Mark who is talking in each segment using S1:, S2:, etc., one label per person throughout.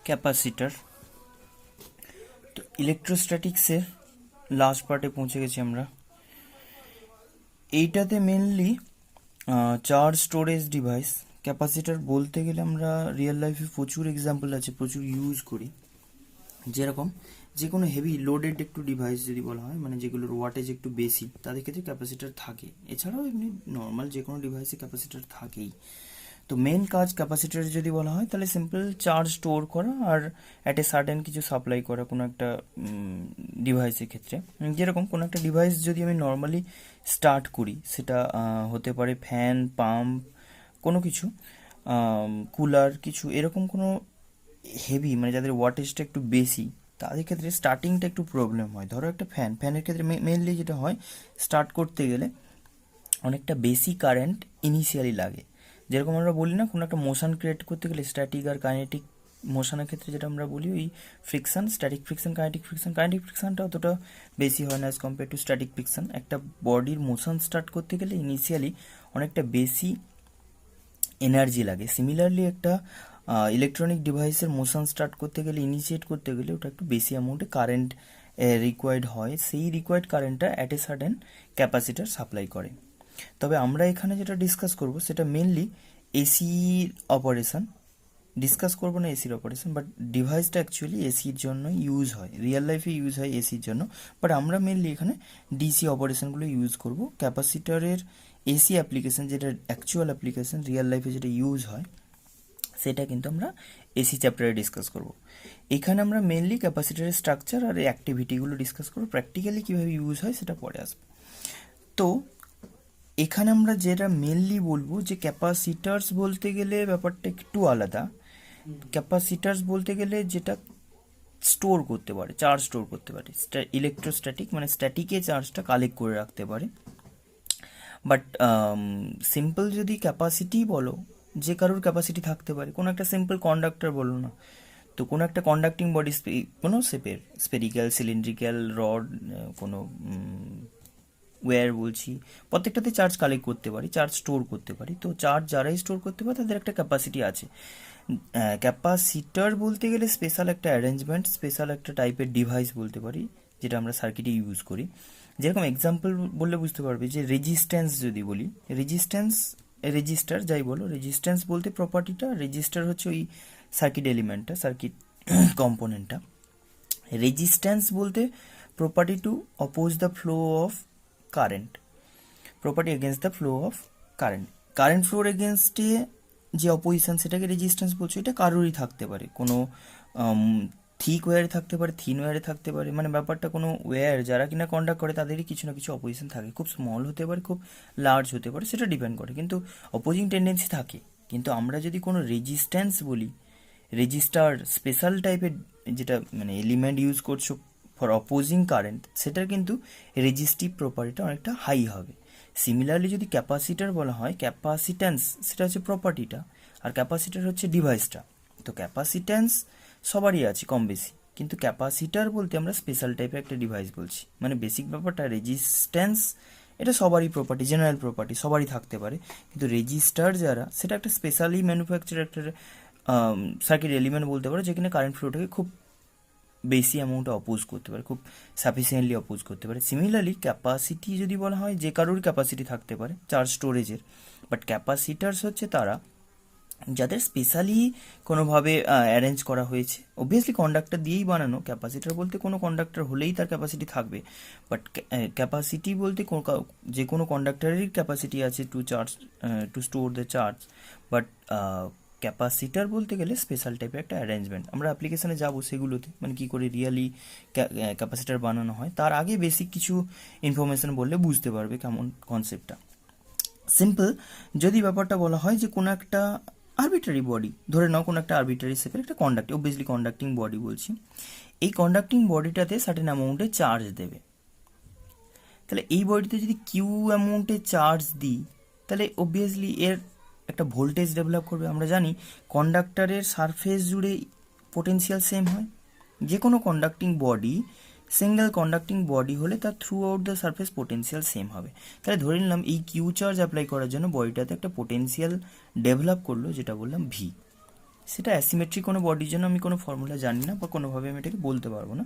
S1: Capacitor. তো ইলেকট্রোস্ট্যাটিক্সের last পার্টে পৌঁছে গেছি আমরা। এইটাতে mainly charge storage device. Capacitor বলতে গেলে আমরা রিয়েল লাইফে প্রচুর এক্সাম্পল আছে, প্রচুর ইউজ করি। যেরকম যে কোনো হেভি লোডেড একটু ডিভাইস যদি বলা হয়, মানে যেগুলোর ওয়াটেজ একটু বেশি, তাদের ক্ষেত্রে ক্যাপাসিটার থাকে। এছাড়াও এমনি নর্মাল যে কোনো ডিভাইসে ক্যাপাসিটার থাকেই। তো মেন কাজ ক্যাপাসিটার যদি বলা হয় তাহলে সিম্পল চার্জ স্টোর করা আর অ্যাট এ সার্টেন কিছু সাপ্লাই করা কোনো একটা ডিভাইসের ক্ষেত্রে। যেরকম কোনো একটা ডিভাইস যদি আমি নর্মালি স্টার্ট করি, সেটা হতে পারে ফ্যান, পাম্প, কোনো কিছু, কুলার, কিছু এরকম কোনো হেভি, মানে যাদের ওয়াটেজটা একটু বেশি, তাদের ক্ষেত্রে স্টার্টিংটা একটু প্রবলেম হয়। ধরো একটা ফ্যানের ক্ষেত্রে মেনলি যেটা হয়, স্টার্ট করতে গেলে অনেকটা বেশি কারেন্ট ইনিশিয়ালি লাগে। যেরকম আমরা বলি না, কোনো একটা মোশন ক্রিয়েট করতে গেলে স্ট্যাটিক আর কাইনেটিক মোশনের ক্ষেত্রে যেটা আমরা বলি, ওই friction, static friction, kinetic friction. Kinetic ফ্রিকশনটা অতটা বেশি হয় না as compare to static friction. একটা বডির মোশন স্টার্ট করতে গেলে ইনিশিয়ালি অনেকটা বেশি এনার্জি লাগে। সিমিলারলি একটা ইলেকট্রনিক ডিভাইসের মোশন স্টার্ট করতে গেলে, ইনিশিয়েট করতে গেলে, ওটা একটু বেশি অ্যামাউন্টে কারেন্ট রিকোয়ার্ড হয়। সেই রিকোয়ার্ড কারেন্টটা at a certain capacitor supply করে। তবে আমরা এখানে যেটা ডিসকাস করব সেটা মেনলি এসি অপারেশন। ডিসকাস করবো না এসির অপারেশন, বাট ডিভাইসটা অ্যাকচুয়ালি এসির জন্য ইউজ হয়, রিয়েল লাইফে ইউজ হয় এসির জন্য। বাট আমরা মেনলি এখানে ডিসি অপারেশনগুলো ইউজ করব। ক্যাপাসিটারের এসি অ্যাপ্লিকেশন, যেটা অ্যাকচুয়াল অ্যাপ্লিকেশন রিয়েল লাইফে যেটা ইউজ হয়, সেটা কিন্তু আমরা এসি চ্যাপ্টারে ডিসকাস করব। এখানে আমরা মেনলি ক্যাপাসিটারের স্ট্রাকচার আর অ্যাক্টিভিটিগুলো ডিসকাস করব। প্র্যাকটিক্যালি কীভাবে ইউজ হয় সেটা পরে আসবে। তো এখানে আমরা যেটা মেনলি বলবো যে ক্যাপাসিটার্স বলতে গেলে ব্যাপারটা একটু আলাদা। ক্যাপাসিটার্স বলতে গেলে যেটা স্টোর করতে পারে, চার্জ স্টোর করতে পারে। ইলেকট্রোস্ট্যাটিক মানে স্ট্যাটিকে চার্জটা কালেক্ট করে রাখতে পারে। বাট সিম্পল যদি ক্যাপাসিটি বলো, যে কারোর ক্যাপাসিটি থাকতে পারে। কোনো একটা সিম্পল কন্ডাক্টর বলো না, তো কোনো একটা কন্ডাক্টিং বডি, কোনো শেপের, স্পেরিক্যাল, সিলিন্ড্রিক্যাল, রড, কোনো ওয়্যার বলছি, প্রত্যেকটাতে চার্জ কালেক্ট করতে পারি, চার্জ স্টোর করতে পারি। তো চার্জ যারাই স্টোর করতে পারে তাদের একটা ক্যাপাসিটি আছে। ক্যাপাসিটার বলতে গেলে স্পেশাল একটা অ্যারেঞ্জমেন্ট, স্পেশাল একটা টাইপের ডিভাইস বলতে পারি, যেটা আমরা সার্কিটে ইউজ করি। যেরকম এক্সাম্পল বললে বুঝতে পারবে, যে রেজিস্ট্যান্স যদি বলি, রেজিস্ট্যান্স, রেজিস্টার যাই বলো, রেজিস্ট্যান্স বলতে প্রপার্টিটা, রেজিস্টার হচ্ছে ওই সার্কিট এলিমেন্টটা, সার্কিট কম্পোনেন্টটা। রেজিস্ট্যান্স বলতে property two oppose the flow of current, property against the flow of current. Current floor এগেনস্টে যে অপোজিশন, সেটাকে রেজিস্ট্যান্স বলছে। এটা কারোরই থাকতে পারে, কোনো থিক ওয়্যারে থাকতে পারে, থিন ওয়্যারে থাকতে পারে। মানে ব্যাপারটা কোনো ওয়্যার যারা কিনা কন্ডাক্ট করে তাদেরই কিছু না কিছু অপোজিশন থাকে। খুব স্মল হতে পারে, খুব লার্জ হতে পারে, সেটা ডিপেন্ড করে, কিন্তু অপোজিং টেন্ডেন্সি থাকে। কিন্তু আমরা যদি কোনো রেজিস্ট্যান্স বলি, রেজিস্টার স্পেশাল টাইপের যেটা মানে এলিমেন্ট ইউজ করছো ফর অপোজিং কারেন্ট, সেটার কিন্তু রেজিস্টিভ প্রপার্টিটা অনেকটা হাই হবে। সিমিলারলি যদি ক্যাপাসিটার বলা হয়, ক্যাপাসিট্যান্স সেটা হচ্ছে প্রপার্টিটা, আর ক্যাপাসিটার হচ্ছে ডিভাইসটা। তো ক্যাপাসিট্যান্স সবারই আছে কম বেশি, কিন্তু ক্যাপাসিটার বলতে আমরা স্পেশাল টাইপের একটা ডিভাইস বলছি। মানে বেসিক ব্যাপারটা রেজিস্ট্যান্স, এটা সবারই প্রপার্টি, জেনারেল প্রপার্টি, সবারই থাকতে পারে। কিন্তু রেজিস্টার যারা, সেটা একটা স্পেশালি ম্যানুফ্যাকচার একটা সার্কিট এলিমেন্ট বলতে পারে, যেখানে কারেন্ট ফ্লোটাকে খুব বেশি অ্যামাউন্টে অপোজ করতে পারে, খুব সাফিসিয়েন্টলি অপোজ করতে পারে। সিমিলারলি ক্যাপাসিটি যদি বলা হয়, যে কারোর ক্যাপাসিটি থাকতে পারে চার্জ স্টোরেজের। বাট ক্যাপাসিটার্স হচ্ছে তারা যাদের স্পেশালি কোনোভাবে অ্যারেঞ্জ করা হয়েছে। অবভিয়াসলি কন্ডাক্টর দিয়েই বানানো। ক্যাপাসিটার বলতে কোনো কন্ডাক্টর হলেই তার ক্যাপাসিটি থাকবে, বাট ক্যাপাসিটি বলতে যে কোনো কন্ডাক্টরেরই ক্যাপাসিটি আছে to charge, to store the charge. But capacitor বলতে গেলে স্পেশাল টাইপের একটা অ্যারেঞ্জমেন্ট। আমরা অ্যাপ্লিকেশনে যাবো সেগুলোতে, মানে কী করে রিয়ালি ক্যাপাসিটার বানানো হয়। তার আগে বেসিক কিছু ইনফরমেশন বললে বুঝতে পারবে কেমন কনসেপ্টটা। সিম্পল যদি ব্যাপারটা বলা হয়, যে কোনো একটা আরবিট্রারি বডি ধরে নাও, কোনো একটা আরবিট্রারি শেপের একটা কন্ডাক্টিং, অবভিয়াসলি কন্ডাক্টিং বডি বলছি। এই কন্ডাক্টিং বডিটাতে সার্টেন অ্যামাউন্টে চার্জ দেবে। তাহলে এই বডিতে যদি কিউ অ্যামাউন্টে চার্জ দিই, তাহলে অবভিয়াসলি এর একটা ভোল্টেজ ডেভেলপ করবে। আমরা জানি কন্ডাক্টরের সারফেস জুড়ে পোটেনশিয়াল সেম হয়। যে কোনো conducting body, single conducting body হলে তার through out the surface potential same হবে। তাহলে ধরে নিলাম এই কিউ চার্জ অ্যাপ্লাই করার জন্য বডিটাতে একটা পোটেনশিয়াল ডেভেলপ করলো, যেটা বললাম ভি। সেটা অ্যাসিমেট্রিক কোনো বডির জন্য আমি কোনো ফর্মুলা জানি না বা কোনোভাবে আমি এটাকে বলতে পারবো না।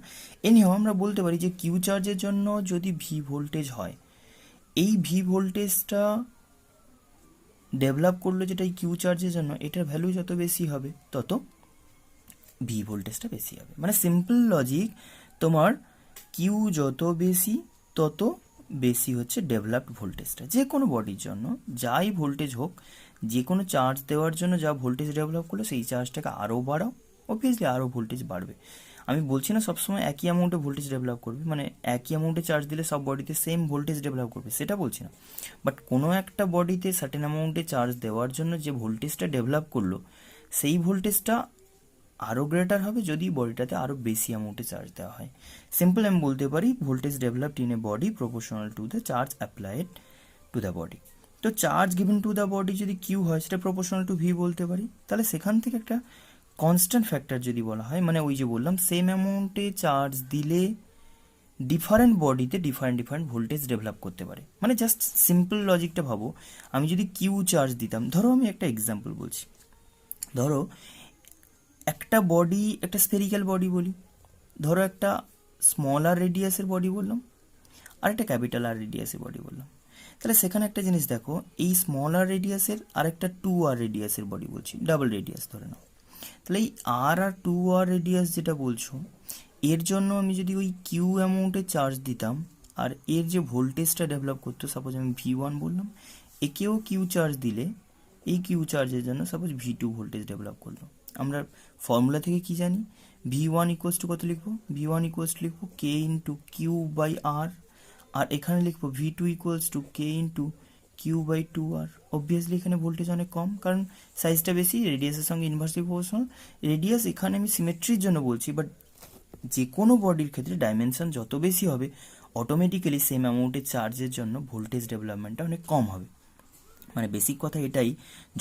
S1: এনিহাও আমরা বলতে পারি যে কিউ চার্জের জন্য যদি ভি ভোল্টেজ হয়, এই ভি ভোল্টেজটা ডেভেলপ করলো যেটা এই কিউ চার্জের জন্য, এটার ভ্যালু যত বেশি হবে তত ভি ভোল্টেজটা বেশি হবে। মানে সিম্পল লজিক, তোমার কিউ যত বেশি তত বেশি হচ্ছে ডেভেলপড ভোল্টেজটা। যে কোনো বডির জন্য যাই ভোল্টেজ হোক, যে কোনো চার্জ দেওয়ার জন্য যা ভোল্টেজ ডেভেলপ করলো সেই চার্জটাকে আরও বাড়াও, অবভিয়াসলি আরও ভোল্টেজ বাড়বে। আমি বলছি না সবসময় একই অ্যামাউন্টে ভোল্টেজ ডেভেলপ করবে, মানে একই অ্যামাউন্টে চার্জ দিলে সব বডিতে সেম ভোল্টেজ ডেভেলপ করবে, সেটা বলছি না। বাট কোনো একটা বডিতে সার্টেন অ্যামাউন্টে চার্জ দেওয়ার জন্য যে ভোল্টেজটা ডেভেলপ করলো, সেই ভোল্টেজটা আরও গ্রেটার হবে যদি বডিটাতে আরও বেশি অ্যামাউন্টে চার্জ দেওয়া হয়। সিম্পল আমি বলতে পারি voltage developed in a body proportional to the charge applied to the body. তো charge given to the body যদি কিউ হয়, সেটা প্রপোর্শনাল টু ভি বলতে পারি। তাহলে সেখান থেকে একটা কনস্ট্যান্ট ফ্যাক্টর যদি বলা হয়, মানে ওই যে বললাম সেম অ্যামাউন্টে চার্জ দিলে ডিফারেন্ট বডিতে ডিফারেন্ট ভোল্টেজ ডেভেলপ করতে পারে। মানে জাস্ট সিম্পল লজিকটা ভাবো, আমি যদি কিউ চার্জ দিতাম, ধরো আমি একটা এক্সাম্পল বলছি, ধরো একটা বডি, একটা স্ফেরিক্যাল বডি বলি, ধরো একটা স্মল আর রেডিয়াসের বডি বললাম, আর একটা ক্যাপিটাল আর রেডিয়াসের বডি বললাম। তাহলে সেখানে একটা জিনিস দেখো, এই স্মল আর রেডিয়াসের আর একটা 2r রেডিয়াসের বডি বলছি, ডাবল রেডিয়াস ধরে নাও। তাহলে এই আর 2r রেডিয়াস যেটা বলছো, এর জন্য আমি যদি ওই কিউ অ্যামাউন্টে চার্জ দিতাম, আর এর যে ভোল্টেজটা ডেভেলপ করতো, সাপোজ আমি V1 বললাম, একেও কিউ চার্জ দিলে এই কিউ চার্জের জন্য সাপোজ V2 ভোল্টেজ ডেভেলপ করলো। আমরা ফর্মুলা থেকে কি জানি, V1 ইকুয়ালস টু কত লিখবো, V1 ইকুয়ালস টু লিখবো K into Q by R, আর এখানে লিখবো V2 equals to K into Q by 2r। Obviously এখানে ভোল্টেজ অনেক কম, কারণ সাইজটা বেশি, রেডিয়াসের সঙ্গে ইনভার্সলি প্রপোর্শনাল। রেডিয়াস এখানে আমি সিমেট্রির জন্য বলছি, বাট যে কোনো বডির ক্ষেত্রে ডাইমেনশন যত বেশি হবে, অটোমেটিক্যালি সেম অ্যামাউন্টের চার্জের জন্য ভোল্টেজ ডেভেলপমেন্টটা অনেক কম হবে। মানে বেসিক কথা এটাই,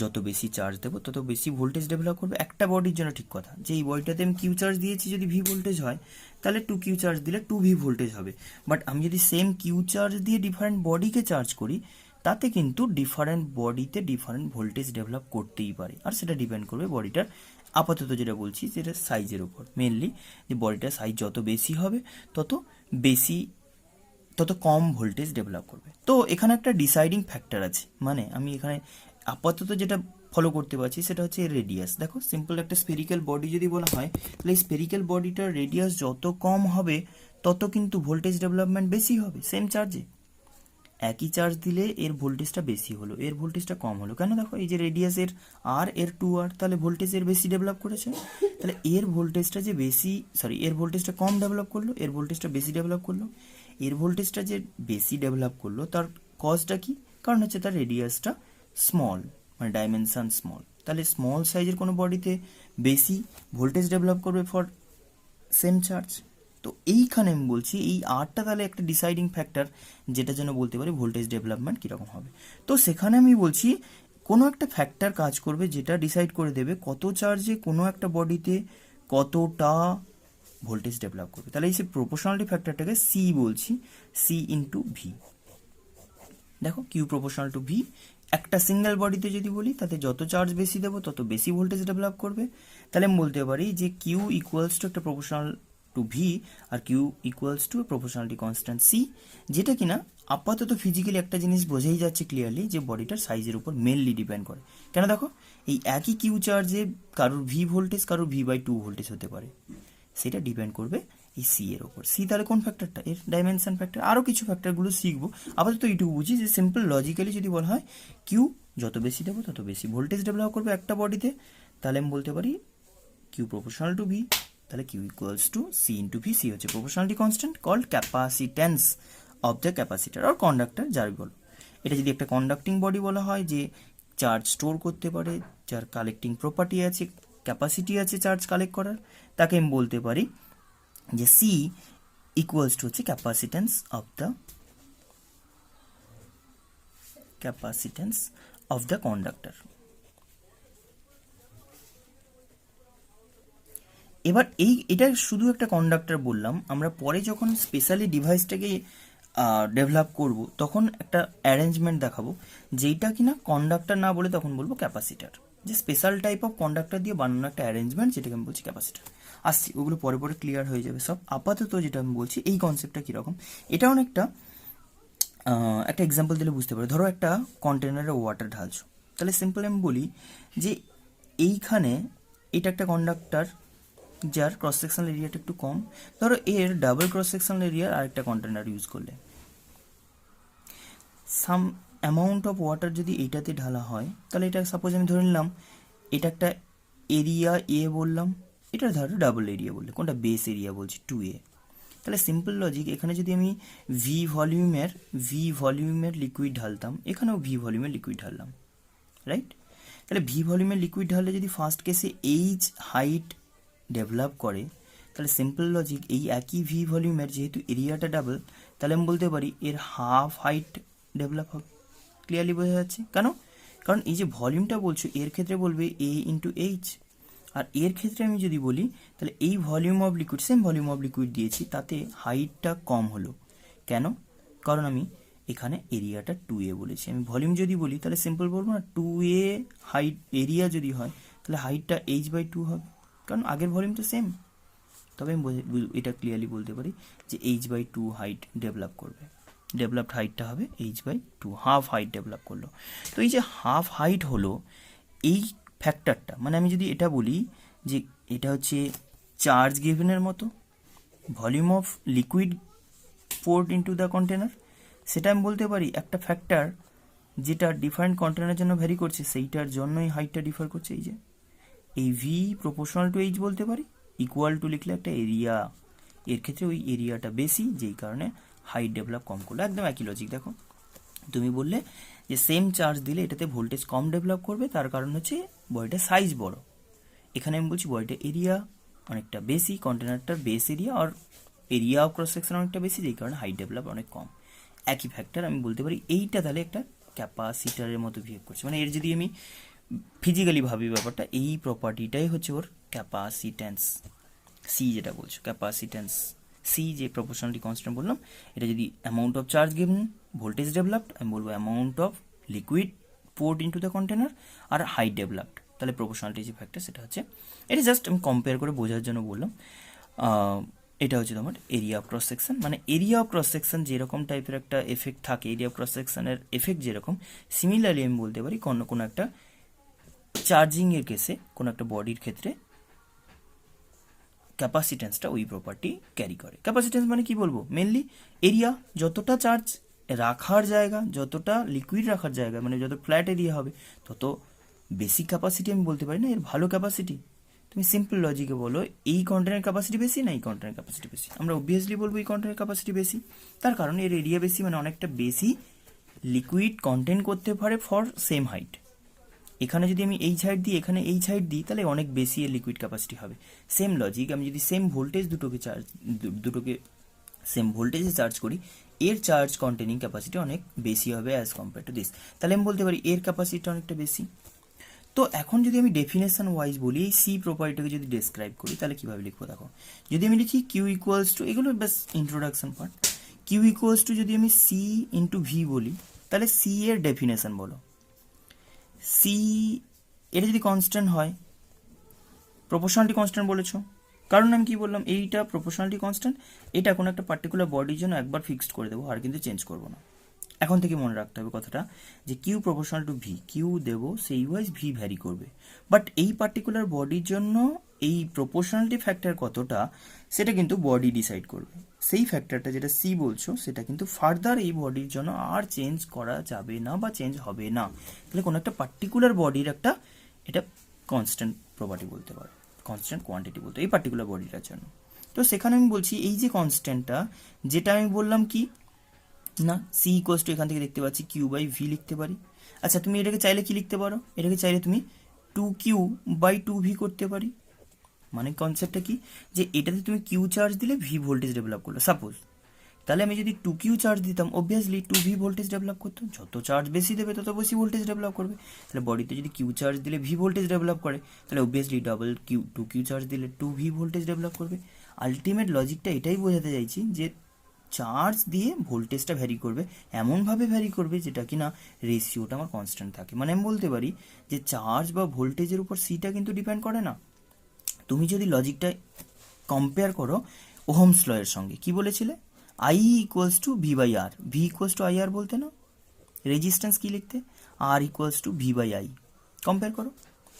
S1: যত বেশি চার্জ দেবো তত বেশি ভোল্টেজ ডেভেলপ করবে একটা বডির জন্য। ঠিক কথা, যে এই বডিটাতে আমি কিউ চার্জ দিয়েছি, যদি ভি ভোল্টেজ হয় তাহলে 2 কিউ চার্জ দিলে 2 ভি ভোল্টেজ হবে। বাট আমি যদি সেম কিউ চার্জ দিয়ে ডিফারেন্ট বডিকে চার্জ করি, তাতে কিন্তু ডিফারেন্ট বডিতে ডিফারেন্ট ভোল্টেজ ডেভেলপ করতেই পারে, আর সেটা ডিপেন্ড করবে বডিটার, আপাতত যেটা বলছি যেটা সাইজের উপর মেনলি, যে বডিটার সাইজ যত বেশি হবে তত কম ভোল্টেজ ডেভেলপ করবে। তো এখানে একটা ডিসাইডিং ফ্যাক্টর আছে, মানে আমি এখানে আপাতত যেটা ফলো করতে পারছি সেটা হচ্ছে রেডিয়াস। দেখো সিম্পল একটা স্পেরিক্যাল বডি যদি বলা হয়, তাহলে এই স্পেরিক্যাল বডিটার রেডিয়াস যত কম হবে তত কিন্তু ভোল্টেজ ডেভেলপমেন্ট বেশি হবে সেম চার্জে। একই চার্জ দিলে এর ভোল্টেজটা বেশি হলো, এর ভোল্টেজটা কম হলো, কেন? দেখো এই যে রেডিয়াসের আর এর 2r, তাহলে ভোল্টেজ এর বেশি ডেভেলপ করেছে, তাহলে এর ভোল্টেজটা যে বেশি, এর ভোল্টেজটা কম ডেভেলপ করলো, এর ভোল্টেজটা বেশি ডেভেলপ করলো। এর ভোল্টেজটা যে বেশি ডেভেলপ করলো তার কজটা কি? কারণ হচ্ছে তার রেডিয়াসটা স্মল, মানে ডাইমেনশন স্মল। তাহলে স্মল সাইজের কোনো বডিতে বেশি ভোল্টেজ ডেভেলপ করবে ফর সেম চার্জ। তো এইখানে আমি বলছি এই আরটা তাহলে একটা ডিসাইডিং ফ্যাক্টর, যেটা যেন বলতে পারি ভোল্টেজ ডেভেলপমেন্ট কীরকম হবে। তো সেখানে আমি বলছি কোনো একটা ফ্যাক্টর কাজ করবে যেটা ডিসাইড করে দেবে কত চার্জে কোনো একটা বডিতে কতটা ভোল্টেজ ডেভেলপ করবে। তাহলে এই সে প্রপোর্শনালিটি ফ্যাক্টরটাকে সি বলছি, সি ইন্টু ভি। দেখো কিউ প্রপোর্শনাল টু ভি, একটা সিঙ্গেল বডিতে যদি বলি তাতে যত চার্জ বেশি দেবো তত বেশি ভোল্টেজ ডেভেলপ করবে। তাহলে আমি বলতে পারি যে কিউ ইকুয়ালস টু একটা প্রপোর্শনাল টু ভি, আর Q equals to proportionality constant C, যেটা কিনা আপাতত ফিজিক্যালি একটা জিনিস বোঝাই যাচ্ছে ক্লিয়ারলি যে বডিটার সাইজের উপর মেনলি ডিপেন্ড করে। কেন? দেখো এই একই কিউ চার্জে কারোর ভি ভোল্টেজ কারোর ভি বাই 2 ভোল্টেজ হতে পারে, সেটা ডিপেন্ড করবে এই সি এর ওপর। সি তাহলে কোন ফ্যাক্টরটা? এর ডাইমেনশন ফ্যাক্টর। আরও কিছু ফ্যাক্টরগুলো শিখবো, আপাতত এইটুকু বুঝি যে সিম্পল লজিক্যালি যদি বলা হয় কিউ যত বেশি দেবো তত বেশি ভোল্টেজ ডেভেলপ করবে একটা বডিতে, তাহলে আমি বলতে পারি কিউ প্রপোর্শনাল টু ভি, তাহলে Q equals to C into V. C হচ্ছে proportionality constant called capacitance of the capacitor আর কন্ডাক্টর, যার বলো। এটা যদি একটা কন্ডাক্টিং বডি বলা হয় যে চার্জ স্টোর করতে পারে, যার কালেক্টিং প্রপার্টি আছে, ক্যাপাসিটি আছে চার্জ কালেক্ট করার, তাকে আমি বলতে পারি যে সি ইকুয়ালস টু হচ্ছে ক্যাপাসিট্যান্স অফ দ্য কন্ডাক্টর। এবার এটা শুধু একটা কন্ডাক্টর বললাম, আমরা পরে যখন স্পেশালি ডিভাইসটাকে ডেভেলপ করব তখন একটা অ্যারেঞ্জমেন্ট দেখাবো যেইটা কিনা কন্ডাক্টর না বলে তখন বলবো ক্যাপাসিটার। যে স্পেশাল টাইপ অফ কন্ডাক্টর দিয়ে বানানো একটা অ্যারেঞ্জমেন্ট, যেটাকে আমি বলছি ক্যাপাসিটার। আসছি, ওগুলো পরে পরে ক্লিয়ার হয়ে যাবে সব। আপাতত যেটা আমি বলছি এই কনসেপ্টটা কীরকম, এটা অনেকটা একটা এক্সাম্পল দিলে বুঝতে পারো। ধরো একটা কন্টেনারে ওয়াটার ঢালছো, তাহলে সিম্পল আমি বলি যে এইখানে এটা একটা কন্ডাক্টর যার ক্রস সেকশনাল এরিয়াটা একটু কম, ধরো এর ডাবল ক্রস সেকশনাল এরিয়ার আরেকটা কন্টেনার ইউজ করলে সাম অ্যামাউন্ট অফ ওয়াটার যদি এইটাতে ঢালা হয়, তাহলে এটা সাপোজ আমি ধরে নিলাম এটা একটা এরিয়া এ বললাম, এটা ধরো ডাবল এরিয়া বললে, কোনটা বেস এরিয়া বলছি 2A। তাহলে সিম্পল লজিক, এখানে যদি আমি ভি ভলিউমের লিকুইড ঢালতাম, এখানেও ভি ভলিউমের লিকুইড ঢাললাম, রাইট? তাহলে ভি ভলিউমের লিকুইড ঢাললে যদি ফার্স্ট কেসে এইচ হাইট ডেভেলপ করে, তাহলে সিম্পল লজিক এই একই ভি ভলিউমের যেহেতু এরিয়াটা ডাবল, তাহলে আমি বলতে পারি এর হাফ হাইট ডেভেলপ হবে। ক্লিয়ারলি বোঝা যাচ্ছে কেন? কারণ এই যে ভলিউমটা বলছো এর ক্ষেত্রে বলবে এ ইন্টু এইচ, আর এর ক্ষেত্রে আমি যদি বলি তাহলে এই volume of liquid, same volume of liquid দিয়েছি, তাতে হাইটটা কম হলো। কেন? কারণ আমি এখানে এরিয়াটা 2A বলেছি। আমি ভলিউম যদি বলি তাহলে সিম্পল বলবো না, 2A হাইট এরিয়া যদি হয় তাহলে হাইটটা H/2 হবে, কারণ আগের ভলিউম তো সেম। তবে আমি এটা ক্লিয়ারলি বলতে পারি যে H/2 হাইট ডেভেলপ করবে, ডেভেলপড হাইটটা হবে H/2, হাফ হাইট ডেভেলপ করলো। তো এই যে হাফ হাইট হলো এই ফ্যাক্টরটা, মানে আমি যদি এটা বলি যে এটা হচ্ছে চার্জ গিভেনের মতো, volume of liquid poured into the container, সেটা আমি বলতে পারি একটা ফ্যাক্টর যেটা ডিফারেন্ট কন্টেনারের জন্য ভ্যারি করছে, সেইটার জন্যই হাইটটা ডিফার করছে। এই যে এই ভি প্রপোর্শনাল টু এইচ বলতে পারি, ইকুয়াল টু লিখলে একটা এরিয়া, এর ক্ষেত্রে ওই এরিয়াটা বেশি, যেই কারণে হাইট ডেভেলপ কম করলো। একদম একই লজিক। দেখো তুমি বললে যে সেম চার্জ দিলে এটাতে ভোল্টেজ কম ডেভেলপ করবে, তার কারণ হচ্ছে বডিটার সাইজ বড়। এখানে আমি বলছি বডিটার এরিয়া অনেকটা বেশি, কন্টেনারটার বেস এরিয়া আর এরিয়া অফ ক্রস সেকশন অনেকটা বেশি, যেই কারণে হাইট ডেভেলপ অনেক কম। একই ফ্যাক্টর আমি বলতে পারি এইটা তাহলে একটা ক্যাপাসিটারের মতো বিহেভ করছে। মানে এর যদি আমি ফিজিক্যালি ভাবি ব্যাপারটা, এই প্রপার্টিটাই হচ্ছে ওর ক্যাপাসিট্যান্স। সি যেটা বলছো ক্যাপাসিট্যান্স, সি যে প্রপোর্শনালিটি কনস্ট্যান্ট বললাম, এটা যদি amount of charge given, voltage developed, আমি বলবো amount of liquid poured into the container, আর হাইট ডেভেলপড, তাহলে প্রপোর্শনালিটি যে ফ্যাক্টর সেটা হচ্ছে। এটা জাস্ট আমি কম্পেয়ার করে বোঝার জন্য বললাম। এটা হচ্ছে তোমার এরিয়া অফ ক্রস সেকশন। মানে এরিয়া অফ ক্রস সেকশন যেরকম টাইপের একটা এফেক্ট থাকে, এরিয়া অফ ক্রস সেকশনের এফেক্ট যেরকম, সিমিলারলি আমি বলতে পারি কোনো একটা চার্জিংয়ের কেসে, কোনো একটা বডির ক্ষেত্রে ক্যাপাসিটেন্সটা ওই প্রপার্টি ক্যারি করে। ক্যাপাসিটেন্স মানে কি বলবো, মেনলি এরিয়া, যতটা চার্জ রাখার জায়গা, যতটা লিকুইড রাখার জায়গা, মানে যত ফ্ল্যাট এরিয়া হবে তত বেশি ক্যাপাসিটি আমি বলতে পারি না এর ভালো ক্যাপাসিটি। তুমি সিম্পল লজিকে বলো এই কন্টেনার ক্যাপাসিটি বেশি না এই কন্টেনার ক্যাপাসিটি বেশি, আমরা অবভিয়াসলি বলবো এই কন্টেনার ক্যাপাসিটি বেশি, তার কারণ এর এরিয়া বেশি, মানে অনেকটা বেশি লিকুইড কন্টেন্ট করতে পারে ফর সেম হাইট। এখানে যদি আমি এইচ হাইট দিই, এখানে এইচ হাইট দিই, তাহলে অনেক বেশি এর লিকুইড ক্যাপাসিটি হবে। সেম লজিক, আমি যদি সেম ভোল্টেজ দুটোকে সেম ভোল্টেজে চার্জ করি, এর চার্জ কন্টেনিং ক্যাপাসিটি অনেক বেশি হবে অ্যাজ কম্পেয়ার টু দিস, তাহলে আমি বলতে পারি এর ক্যাপাসিটি অনেকটা বেশি। তো এখন যদি আমি ডেফিনেশন ওয়াইজ বলি, এই সি প্রপার্টিটাকে যদি ডেসক্রাইব করি, তাহলে কিভাবে লিখবো দেখো। যদি আমি লিখি কিউ ইকুয়ালস টু, এগুলো বেশ introduction part, Q equals to যদি আমি সি ইন্টু ভি বলি, তাহলে সি এর ডেফিনেশন বলো। সি এটা যদি কনস্ট্যান্ট হয়, প্রপোর্শনালিটি কনস্ট্যান্ট বলেছো, কারণ আমি কি বললাম, এইটা প্রপোর্শনালিটি কনস্ট্যান্ট, এটা কোনো একটা পার্টিকুলার বডির জন্য একবার ফিক্সড করে দেবো, আর কিন্তু চেঞ্জ করবো না। এখন থেকে মনে রাখতে হবে কথাটা, যে Q proportional to V, Q দেবো সেই ওয়াইজ ভি ভ্যারি করবে, বাট এই পার্টিকুলার বডির জন্য এই প্রপোর্শনালিটি ফ্যাক্টর কতটা সেটা কিন্তু বডি ডিসাইড করবে। সেই ফ্যাক্টরটা যেটা সি বলছো সেটা কিন্তু ফার্দার এই বডির জন্য আর চেঞ্জ করা যাবে না বা চেঞ্জ হবে না। তাহলে কোনো একটা পার্টিকুলার বডির একটা এটা কনস্ট্যান্ট প্রপার্টি বলতে পারো, কনস্ট্যান্ট কোয়ান্টিটি বলতে, এই পার্টিকুলার বডিটার জন্য। তো সেখানে আমি বলছি এই যে কনস্ট্যান্টটা, যেটা আমি বললাম কি না, সি ইকুয়ালস টু এখান থেকে দেখতে পাচ্ছি কিউ বাই ভি লিখতে পারি। আচ্ছা তুমি এটাকে চাইলে কি লিখতে পারো, এটাকে চাইলে তুমি 2Q/2V করতে পারি। মানে কনসেপ্টটা কি, যে এটাতে তুমি কিউ চার্জ দিলে ভি ভোল্টেজ ডেভেলপ করলো সাপোজ, তাহলে আমি যদি 2Q চার্জ দিতাম অবভিয়াসলি 2V ভোল্টেজ ডেভেলপ করতো, যত চার্জ বেশি দেবে তত বেশি ভোল্টেজ ডেভেলপ করবে। তাহলে বডিতে যদি কিউ চার্জ দিলে ভি ভোল্টেজ ডেভেলপ করে, তাহলে obviously double Q 2Q charge দিলে 2V ভোল্টেজ ডেভেলপ করবে। আলটিমেট লজিকটা এটাই বোঝাতে চাইছি যে চার্জ দিয়ে ভোল্টেজটা ভ্যারি করবে, এমনভাবে ভ্যারি করবে যেটা কিনা রেশিওটা আমার কনস্ট্যান্ট থাকে। মানে আমি বলতে পারি যে চার্জ বা ভোল্টেজের উপর সিটা কিন্তু ডিপেন্ড করে না। তুমি যদি লজিকটা কম্পেয়ার করো ওহমস ল এর সঙ্গে, কি বলেছিলে? I equals to V by R, V equals to I R বলতে না, রেজিস্ট্যান্স কি লিখতে? R equals to V by I. Compare করো,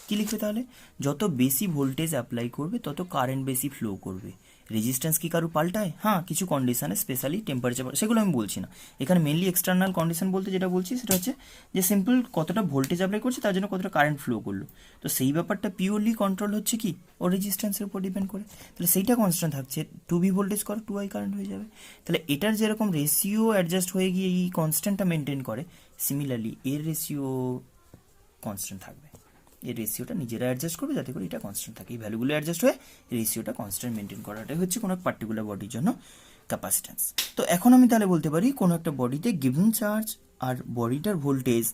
S1: কি লিখবে তাহলে? যত বেশি ভোল্টেজ অ্যাপ্লাই করবে তত কারেন্ট বেশি ফ্লো করবে। রেজিস্ট্যান্স কি কারো পাল্টায়? হ্যাঁ, কিছু কন্ডিশনে, স্পেশালি টেম্পারেচার, সেগুলো আমি বলছি না এখানে। মেনলি এক্সটার্নাল কন্ডিশন বলতে যেটা বলছি সেটা হচ্ছে যে সিম্পল কতটা ভোল্টেজ অ্যাপ্লাই করছে তার জন্য কতটা কারেন্ট ফ্লো করলো। তো সেই ব্যাপারটা পিওরলি কন্ট্রোল হচ্ছে কি ও রেজিস্ট্যান্সের উপর ডিপেন্ড করে। তাহলে সেইটা কনস্ট্যান্ট থাকছে, 2V ভোল্টেজ করো 2I কারেন্ট হয়ে যাবে। তাহলে এটার যেরকম রেশিও অ্যাডজাস্ট হয়ে গিয়ে এই কনস্ট্যান্টটা মেনটেন করে, সিমিলারলি এর রেশিও কনস্ট্যান্ট থাকবে। এই রেশিওটা নিজেরা অ্যাডজাস্ট করবে যাতে করে এটা কনস্ট্যান্ট থাকে। এই ভ্যালুগুলো অ্যাডজাস্ট হয়ে রেশিওটা কনস্ট্যান্ট মেনটেন করাটাই হচ্ছে কোনো পার্টিকুলার বডির জন্য ক্যাপাসিট্যান্স। তো এখন আমি তাহলে বলতে পারি কোনো একটা বডিতে গিভেন চার্জ আর বডিটার ভোল্টেজ,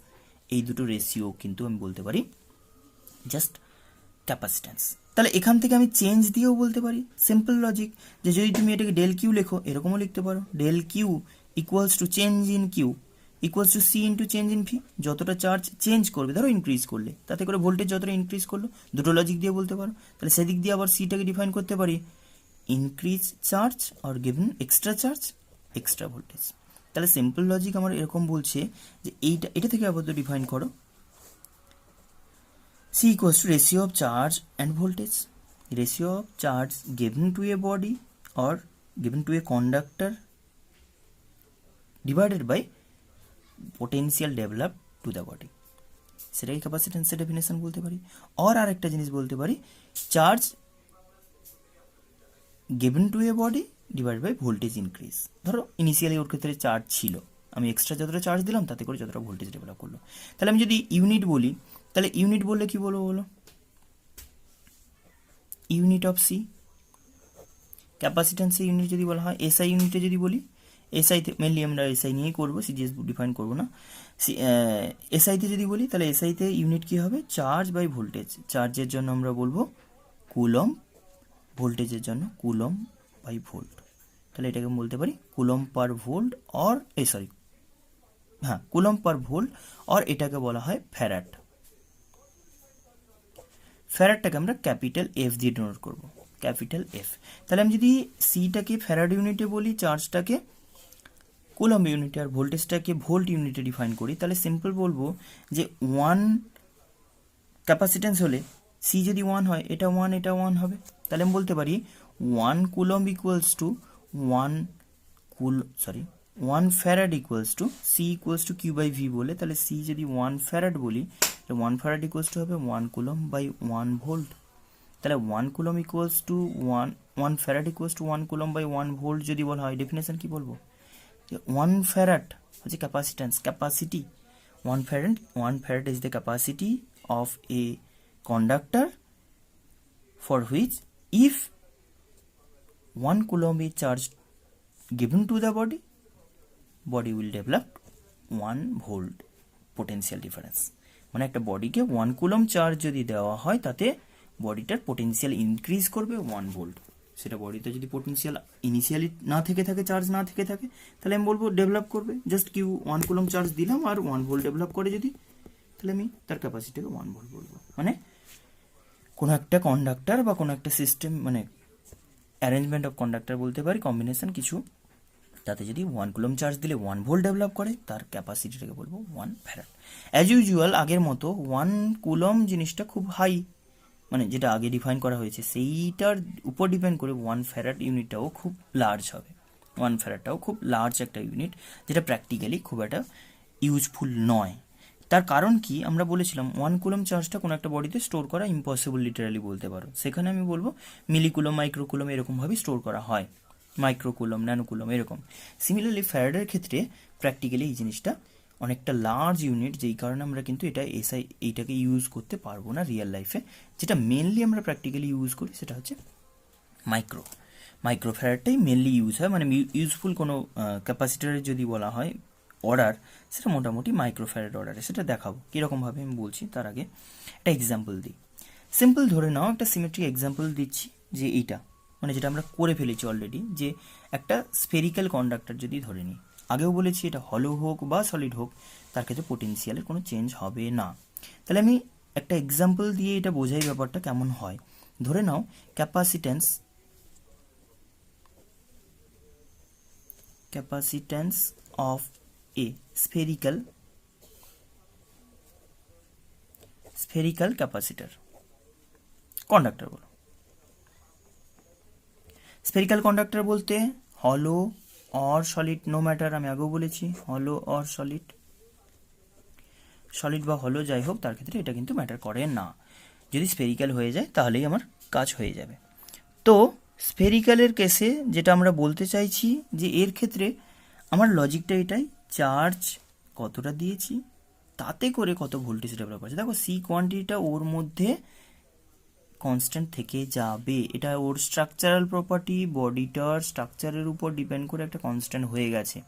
S1: এই দুটো রেশিও কিন্তু আমি বলতে পারি জাস্ট ক্যাপাসিট্যান্স। তাহলে এখান থেকে আমি চেঞ্জ দিয়েও বলতে পারি, সিম্পল লজিক, যে যদি তুমি এটাকে ডেল কিউ লেখো এরকমও লিখতে পারো, del Q equals to change in Q equals to C into change in V. যতটা চার্জ চেঞ্জ করবে, ধরো ইনক্রিজ করলে, তাতে করে ভোল্টেজ যতটা ইনক্রিজ করলো, দুটো লজিক দিয়ে বলতে পারো। তাহলে সেদিক দিয়ে আবার সিটাকে ডিফাইন করতে পারি, increase charge are given extra charge extra voltage. তাহলে সিম্পল লজিক আমার এরকম বলছে যে এটা থেকে আপাতত ডিফাইন করো, C equals to ratio of charge and voltage. Ratio of charge given to a body or given to a conductor divided by potential developed to the body. সেটাই ক্যাপাসিট্যান্সের ডেফিনেশন বলতে পারি। আর একটা জিনিস বলতে পারি, charge given to a body divide by voltage increase. ধরো initially ওর ক্ষেত্রে চার্জ ছিল, আমি এক্সট্রা যতটা চার্জ দিলাম তাতে করে যতটা ভোল্টেজ ডেভেলপ করলো। তাহলে আমি যদি ইউনিট বলি, তাহলে ইউনিট বললে কি বলবো বলো? Unit of C. ক্যাপাসিট্যান্সের ইউনিট যদি বলা হয়, এসআই ইউনিটে যদি বলি, এসআইতে মেনলি আমরা এসআই নিয়েই করবো, সিজিএস ডিফাইন করবো না। এসআইতে যদি বলি তাহলে এসআইতে ইউনিট কি হবে? Charge by voltage. চার্জের জন্য আমরা বলবো কুলম, ভোল্টেজের জন্য কুলম বাই ভোল্ট। তাহলে এটাকে বলতে পারি coulomb per volt or coulomb per volt, আর এটাকে বলা হয় ফ্যারাড। ফ্যারাডটাকে আমরা ক্যাপিটাল এফ দিয়ে ডিনোট করব, ক্যাপিটাল এফ। তাহলে আমি যদি সিটাকে ফ্যারাড ইউনিটে বলি, চার্জটাকে কুলম ইউনিটে আর ভোল্টেজটাকে ভোল্ট ইউনিটে ডিফাইন করি, তাহলে সিম্পল বলবো যে 1 ক্যাপাসিট্যান্স হলে সি যদি 1 হয়, এটা 1 এটা 1 হবে। তাহলে আমি বলতে পারি 1 coulomb equals to 1 farad equals to C equals to Q by V বলে, তাহলে সি যদি 1 ফ্যারাড বলি, 1 ফ্যারাড ইকুয়ালস টু হবে 1 কুলম বাই 1 ভোল্ট। তাহলে 1 coulomb equals to 1 farad equals to 1 coulomb by 1 volt যদি বলা হয়, ডেফিনেশন কি বলবো? 1 ফ্যারাড হচ্ছে capacitance, capacity. 1 farad is the capacity of a conductor for which if 1 coulomb is charge given to the body will develop 1 volt potential difference। মানে একটা বডিকে 1 coulomb charge যদি দেওয়া হয় তাতে বডিটার পোটেনশিয়াল ইনক্রিজ করবে 1 ভোল্ট। সেটা বডিতে যদি পোটেনশিয়াল ইনিশিয়ালি না থেকে থাকে, চার্জ না থেকে থাকে, তাহলে আমি বলবো ডেভেলপ করবে। জাস্ট কিউ 1 কুলম্ব চার্জ দিলাম আর 1 ভোল্ট ডেভেলপ করে যদি, তাহলে আমি তার ক্যাপাসিটিকে 1 ভোল্ট বলবো। মানে কোনো একটা কন্ডাক্টর বা কোনো একটা সিস্টেম, মানে অ্যারেঞ্জমেন্ট অফ কন্ডাক্টর বলতে পারি, কম্বিনেশন কিছু, তাতে যদি 1 কুলম্ব চার্জ দিলে 1 ভোল্ট ডেভেলপ করে, তার ক্যাপাসিটিটাকে বলবো 1 ফ্যারাড। অ্যাজ ইউজুয়াল আগের মতো 1 কুলম্ব জিনিসটা খুব হাই, মানে যেটা আগে ডিফাইন করা হয়েছে সেইটার উপর ডিপেন্ড করে 1 ফ্যারাড ইউনিটটাও খুব লার্জ হবে। 1 ফ্যারাডটাও খুব লার্জ একটা ইউনিট, যেটা প্র্যাকটিক্যালি খুব একটা ইউজফুল নয়। তার কারণ কি, আমরা বলেছিলাম 1 কুলম্ব চার্জটা কোনো একটা বডিতে স্টোর করা ইম্পসিবল, লিটারালি বলতে পারো। সেখানে আমি বলবো মিলিকুলম, মাইক্রোকুলম এরকমভাবেই স্টোর করা হয়, মাইক্রোকুলম, ন্যানোকুলম এরকম। সিমিলারলি ফ্যারাডের ক্ষেত্রে প্র্যাকটিক্যালি এই জিনিসটা অনেকটা লার্জ ইউনিট, যেই কারণে আমরা কিন্তু এইটাকে ইউজ করতে পারবো না রিয়েল লাইফে। যেটা মেনলি আমরা প্র্যাকটিক্যালি ইউজ করি সেটা হচ্ছে মাইক্রোফ্যারাডটাই মেনলি ইউজ হয়। মানে ইউজফুল কোনো ক্যাপাসিটরের যদি বলা হয় অর্ডার, সেটা মোটামুটি মাইক্রোফ্যারাড অর্ডারে। সেটা দেখাবো কীরকমভাবে আমি বলছি, তার আগে একটা এক্সাম্পল দিই। সিম্পল ধরে নাও, একটা সিমেট্রিক এক্সাম্পল দিচ্ছি যে এইটা, মানে যেটা আমরা করে ফেলেছি অলরেডি, যে একটা স্ফেরিক্যাল কন্ডাক্টর যদি ধরে নিই, আগেও বলেছি এটা হলো হোক বা সলিড হোক তার ক্ষেত্রে পোটেনশিয়ালের কোনো চেঞ্জ হবে না। তাহলে আমি একটা এক্সাম্পল দিয়ে এটা বোঝাই ব্যাপারটা কেমন হয়। ধরে নাও capacitance of a spherical capacitor conductor বলো। স্ফেরিক্যাল কন্ডাক্টর বলতে হলো অর সলিড, নো ম্যাটার, আমি আগেও বলেছি হলো অর সলিড বা হলো যাই হোক তার ক্ষেত্রে এটা কিন্তু ম্যাটার করে না। যদি স্ফেরিক্যাল হয়ে যায় তাহলেই আমার কাজ হয়ে যাবে। তো স্ফেরিক্যালের কেসে যেটা আমরা বলতে চাইছি যে এর ক্ষেত্রে আমার লজিকটা এটাই, চার্জ কতটা দিয়েছি তাতে করে কত ভোল্টেজ ডেভেলপ করছে। দেখো সি কোয়ান্টিটিটা ওর মধ্যে কনস্ট্যান্ট থেকে যাবে, এটা ওর স্ট্রাকচারাল প্রপার্টি, বডিটার স্ট্রাকচারের উপর ডিপেন্ড করে একটা কনস্ট্যান্ট হয়ে গেছে।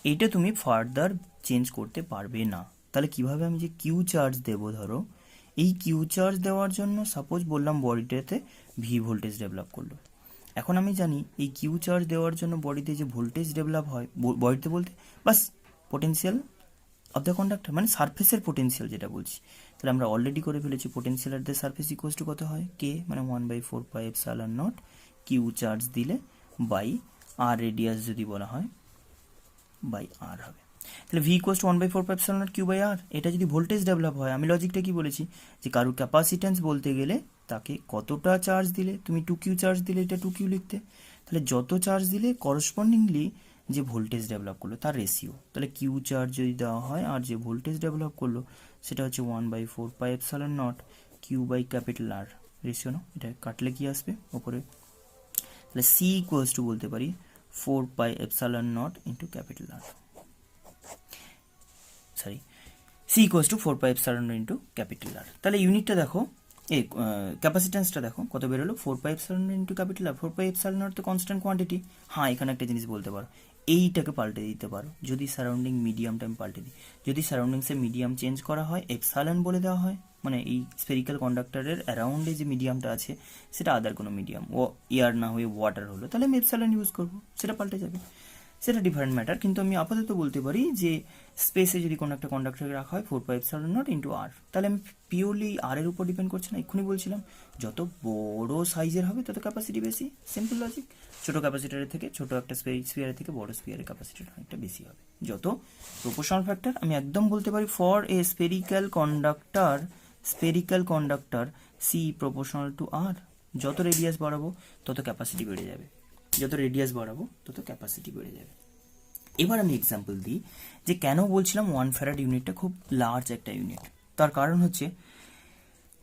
S1: এইটা তুমি ফার্দার চেঞ্জ করতে পারবে না। তাহলে কিভাবে আমি যে কিউ চার্জ দেবো, ধরো এই কিউ চার্জ দেওয়ার জন্য সাপোজ বললাম বডিটাতে ভি ভোল্টেজ ডেভেলপ করলো। এখন আমি জানি এই কিউ চার্জ দেওয়ার জন্য বডিতে যে ভোল্টেজ ডেভেলপ হয়, বডিতে বলতে বাস পোটেনশিয়াল অফ দ্য কন্ডাক্টর, মানে সারফেসের পোটেনশিয়াল যেটা বলছি। তাহলে আমরা অলরেডি করে ফেলেছি potential at the surface equals to কত হয়, কে মানে 1/4πε0 কিউ চার্জ দিলে বাই আর রেডিয়াস যদি বলা হয় বাই আর হবে। তাহলে V equals to 1/4πε0 Q by R. এটা যদি ভোল্টেজ ডেভেলপ হয়, আমি লজিকটা কি বলেছি যে কারোর ক্যাপাসিট্যান্স বলতে গেলে তাকে কতটা চার্জ দিলে, তুমি 2Q চার্জ দিলে এটা 2Q লিখতে, তাহলে যত চার্জ দিলে করসপন্ডিংলি যে ভোল্টেজ ডেভেলপ করলো তার রেশিও। তাহলে কিউ চার্জ যদি দেওয়া হয় আর যে ভোল্টেজ ডেভেলপ করলো সেটা হচ্ছে 1/4πε0 Q by capital R, ratio না, এটা কাটলে কি আসবে ওপরে। তাহলে সি ইকুয়ালস টু বলতে পারি 4πε0 into capital R, sorry C equals to 4πε0 into capital R. তাহলে ইউনিটটা দেখো, এই ক্যাপাসিট্যান্সটা দেখো কত বেরোলো, 4πε0 ইন্টু ক্যাপিটাল আর। 4πε0 তো কনস্ট্যান্ট কোয়ান্টিটি। হ্যাঁ, এখানে একটা জিনিস বলতে পারো, এইটাকে পাল্টে দিতে পারো যদি সারাউন্ডিং মিডিয়ামটা আমি পাল্টে দিই। যদি সারাউন্ডিংসের মিডিয়াম চেঞ্জ করা হয়, এপসাইলন বলে দেওয়া হয়, মানে এই স্ফেরিক্যাল কন্ডাক্টরের অ্যারাউন্ডে যে মিডিয়ামটা আছে সেটা আদার কোনো মিডিয়াম, ও এয়ার না হয়ে ওয়াটার হলো, তাহলে আমি এপসাইলন ইউজ করবো, সেটা পাল্টে যাবে, সেটা ডিফারেন্ট ম্যাটার। কিন্তু আমি আপাতত বলতে পারি যে স্পেসে যদি কোনো একটা কন্ডাক্টরকে রাখা হয় 4πε0 ইন্টু আর, তাহলে আমি পিওরলি আর এর উপর ডিপেন্ড করছি না। এক্ষুনি বলছিলাম যত বড় সাইজের হবে তত ক্যাপাসিটি বেশি, সিম্পল লজিক। ছোট ক্যাপাসিটারের থেকে, ছোট একটা স্পিয়ারের থেকে বড় স্পিয়ারের ক্যাপাসিটিটা অনেকটা বেশি হবে। যত প্রপোর্শনাল ফ্যাক্টর, আমি একদম বলতে পারি for a spherical conductor C proportional to R, যত রেডিয়াস বাড়াবো তত ক্যাপাসিটি বেড়ে যাবে, যত রেডিয়াস বাড়াবো তত ক্যাপাসিটি বেড়ে যাবে। এবার আমি এক্সাম্পল দিই যে কেন বলছিলাম 1 ফ্যারাড ইউনিটটা খুব লার্জ একটা ইউনিট। তার কারণ হচ্ছে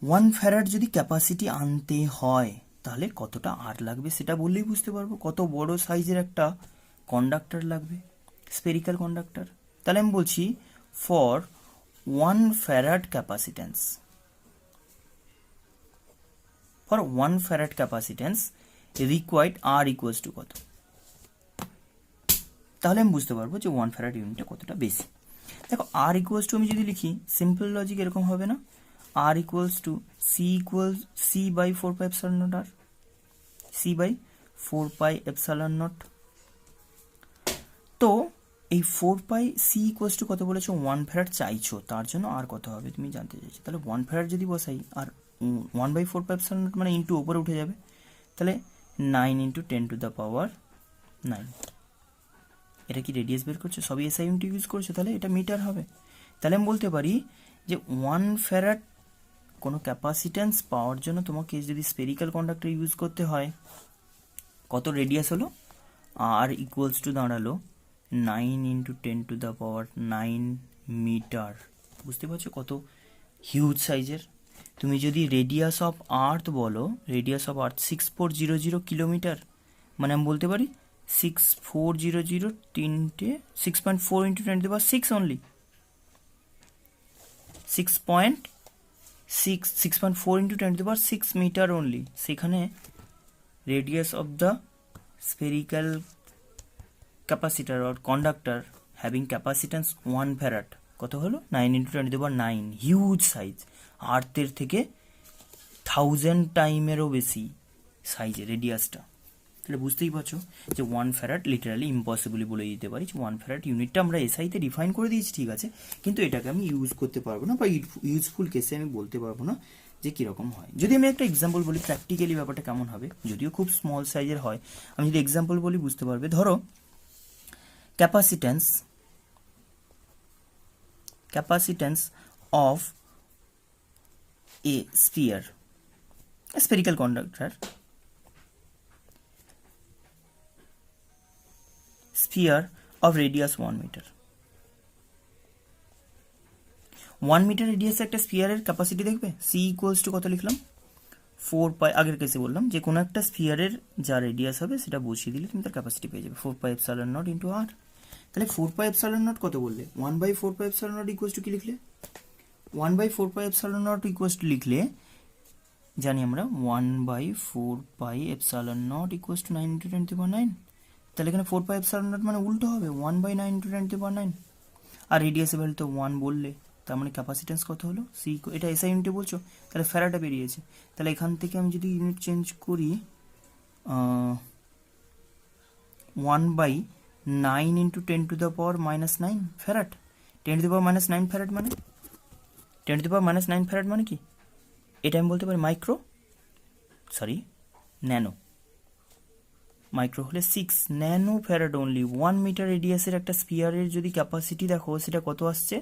S1: 1 ফ্যারাড যদি ক্যাপাসিটি আনতে হয় তাহলে কতটা আর লাগবে সেটা বললেই বুঝতে পারবো, কত বড় সাইজের একটা কন্ডাক্টর লাগবে, স্পেরিক্যাল কন্ডাক্টর। তাহলে আমি বলছি for 1 farad capacitance required R equals to কত, তাহলে আমি বুঝতে পারবো যে 1 ফ্যারাড ইউনিটটা কতটা বেশি। দেখো আর ইকুয়ালস টু আমি যদি লিখি, সিম্পল লজিক এরকম হবে না, R equals to C by 4πε0 R, C by 4πε0। তো এই 4π সি ইকুয়ালস টু কত বলেছো, 1 ফ্যারাড চাইছো, তার জন্য আর কত হবে তুমি জানতে চাইছো। তাহলে 1 ফ্যারাড যদি বসাই আর 1/4πε0 মানে ইন্টু ওপরে উঠে যাবে, তাহলে 9 ইন্টু 10⁻⁹। এটা কি রেডিয়াস বের করছো, সবই এসআই ইউনিট ইউজ করছো, তাহলে এটা মিটার হবে। তাহলে আমি বলতে পারি যে 1 ফ্যারাড কোনো ক্যাপাসিট্যান্স পাওয়ার জন্য তোমাকে যদি স্পেরিক্যাল কন্ডাক্টর ইউজ করতে হয়, কত রেডিয়াস হলো, আর ইকুয়ালস টু দাঁড়ালো 9 ইন্টু 10⁻⁹ মিটার। বুঝতে পারছো কত হিউজ সাইজের। তুমি যদি রেডিয়াস অফ আর্থ বলো, রেডিয়াস অফ আর্থ 6400 কিলোমিটার, মানে আমি বলতে পারি 6400 6.4 into 10⁶ only, 6.4 into 10⁶ metre only. সেখানে radius of the spherical capacitor or conductor having capacitance 1 farad কত হলো, 9 ইন্টু 10⁹, হিউজ সাইজ, আর্থের থেকে 1000 টাইমেরও বেশি সাইজের রেডিয়াসটা। তাহলে বুঝতেই পারছো যে 1 ফ্যারাড লিটারালি ইম্পসিবলি বলে দিতে পারি যে 1 ফ্যারাড ইউনিটটা আমরা এসআইতে ডিফাইন করে দিয়েছি, ঠিক আছে, কিন্তু এটাকে আমি ইউজ করতে পারবো না বা ইউজফুল কেসে আমি বলতে পারবো না যে কীরকম হয়। যদি আমি একটা এক্সাম্পল বলি প্র্যাকটিক্যালি ব্যাপারটা কেমন হবে, যদিও খুব স্মল সাইজের হয়, আমি যদি এক্সাম্পল বলি বুঝতে পারবে। ধরো capacitance of a sphere, spherical conductor, sphere of radius 1 meter. 1 metre রেডিয়াসে একটা স্ফিয়ারের ক্যাপাসিটি দেখবে, সি ইকুয়ালস টু কত লিখলাম 4 পাই, আগের কেসে বললাম যে কোনো একটা স্ফিয়ারের যা রেডিয়াস হবে সেটা বসিয়ে দিলে তুমি তার ক্যাপাসিটি পেয়ে যাবে 4 পাই এপসাইলন নট ইন্টু আর। তাহলে 4 পাই এপসাইলন নট কত বললে, 1/4 pi epsilon not equals to কি লিখলে, 1/4 pi epsilon not equals two লিখলে জানি আমরা 1/4 pi epsilon not equals two 9 into 10⁹। তাহলে এখানে 4 পাই এপসাইলন নট মানে উল্টো হবে 1/9 ইন্টু 10⁹। আর রেডিয়াসের ভ্যালু তো 1 বললে, তার মানে ক্যাপাসিট্যান্স কত হলো, সি, এটা এসআই ইউনিটে বলছো, তাহলে ফ্যারাডে বেরিয়েছে। তাহলে এখান থেকে আমি যদি ইউনিট চেঞ্জ করি 1/9 ইন্টু 10⁻⁻9 ফ্যারাড, 10⁻⁻9 ফ্যারাড মানে 10⁻⁻9 ফ্যারাড মানে কি, এটা আমি বলতে পারি ন্যানো, মাইক্রো হলে 6 ন্যানো ফ্যারাড অনলি। 1 মিটার রেডিয়াসের একটা স্পিয়ারের যদি ক্যাপাসিটি দেখো সেটা কত আসছে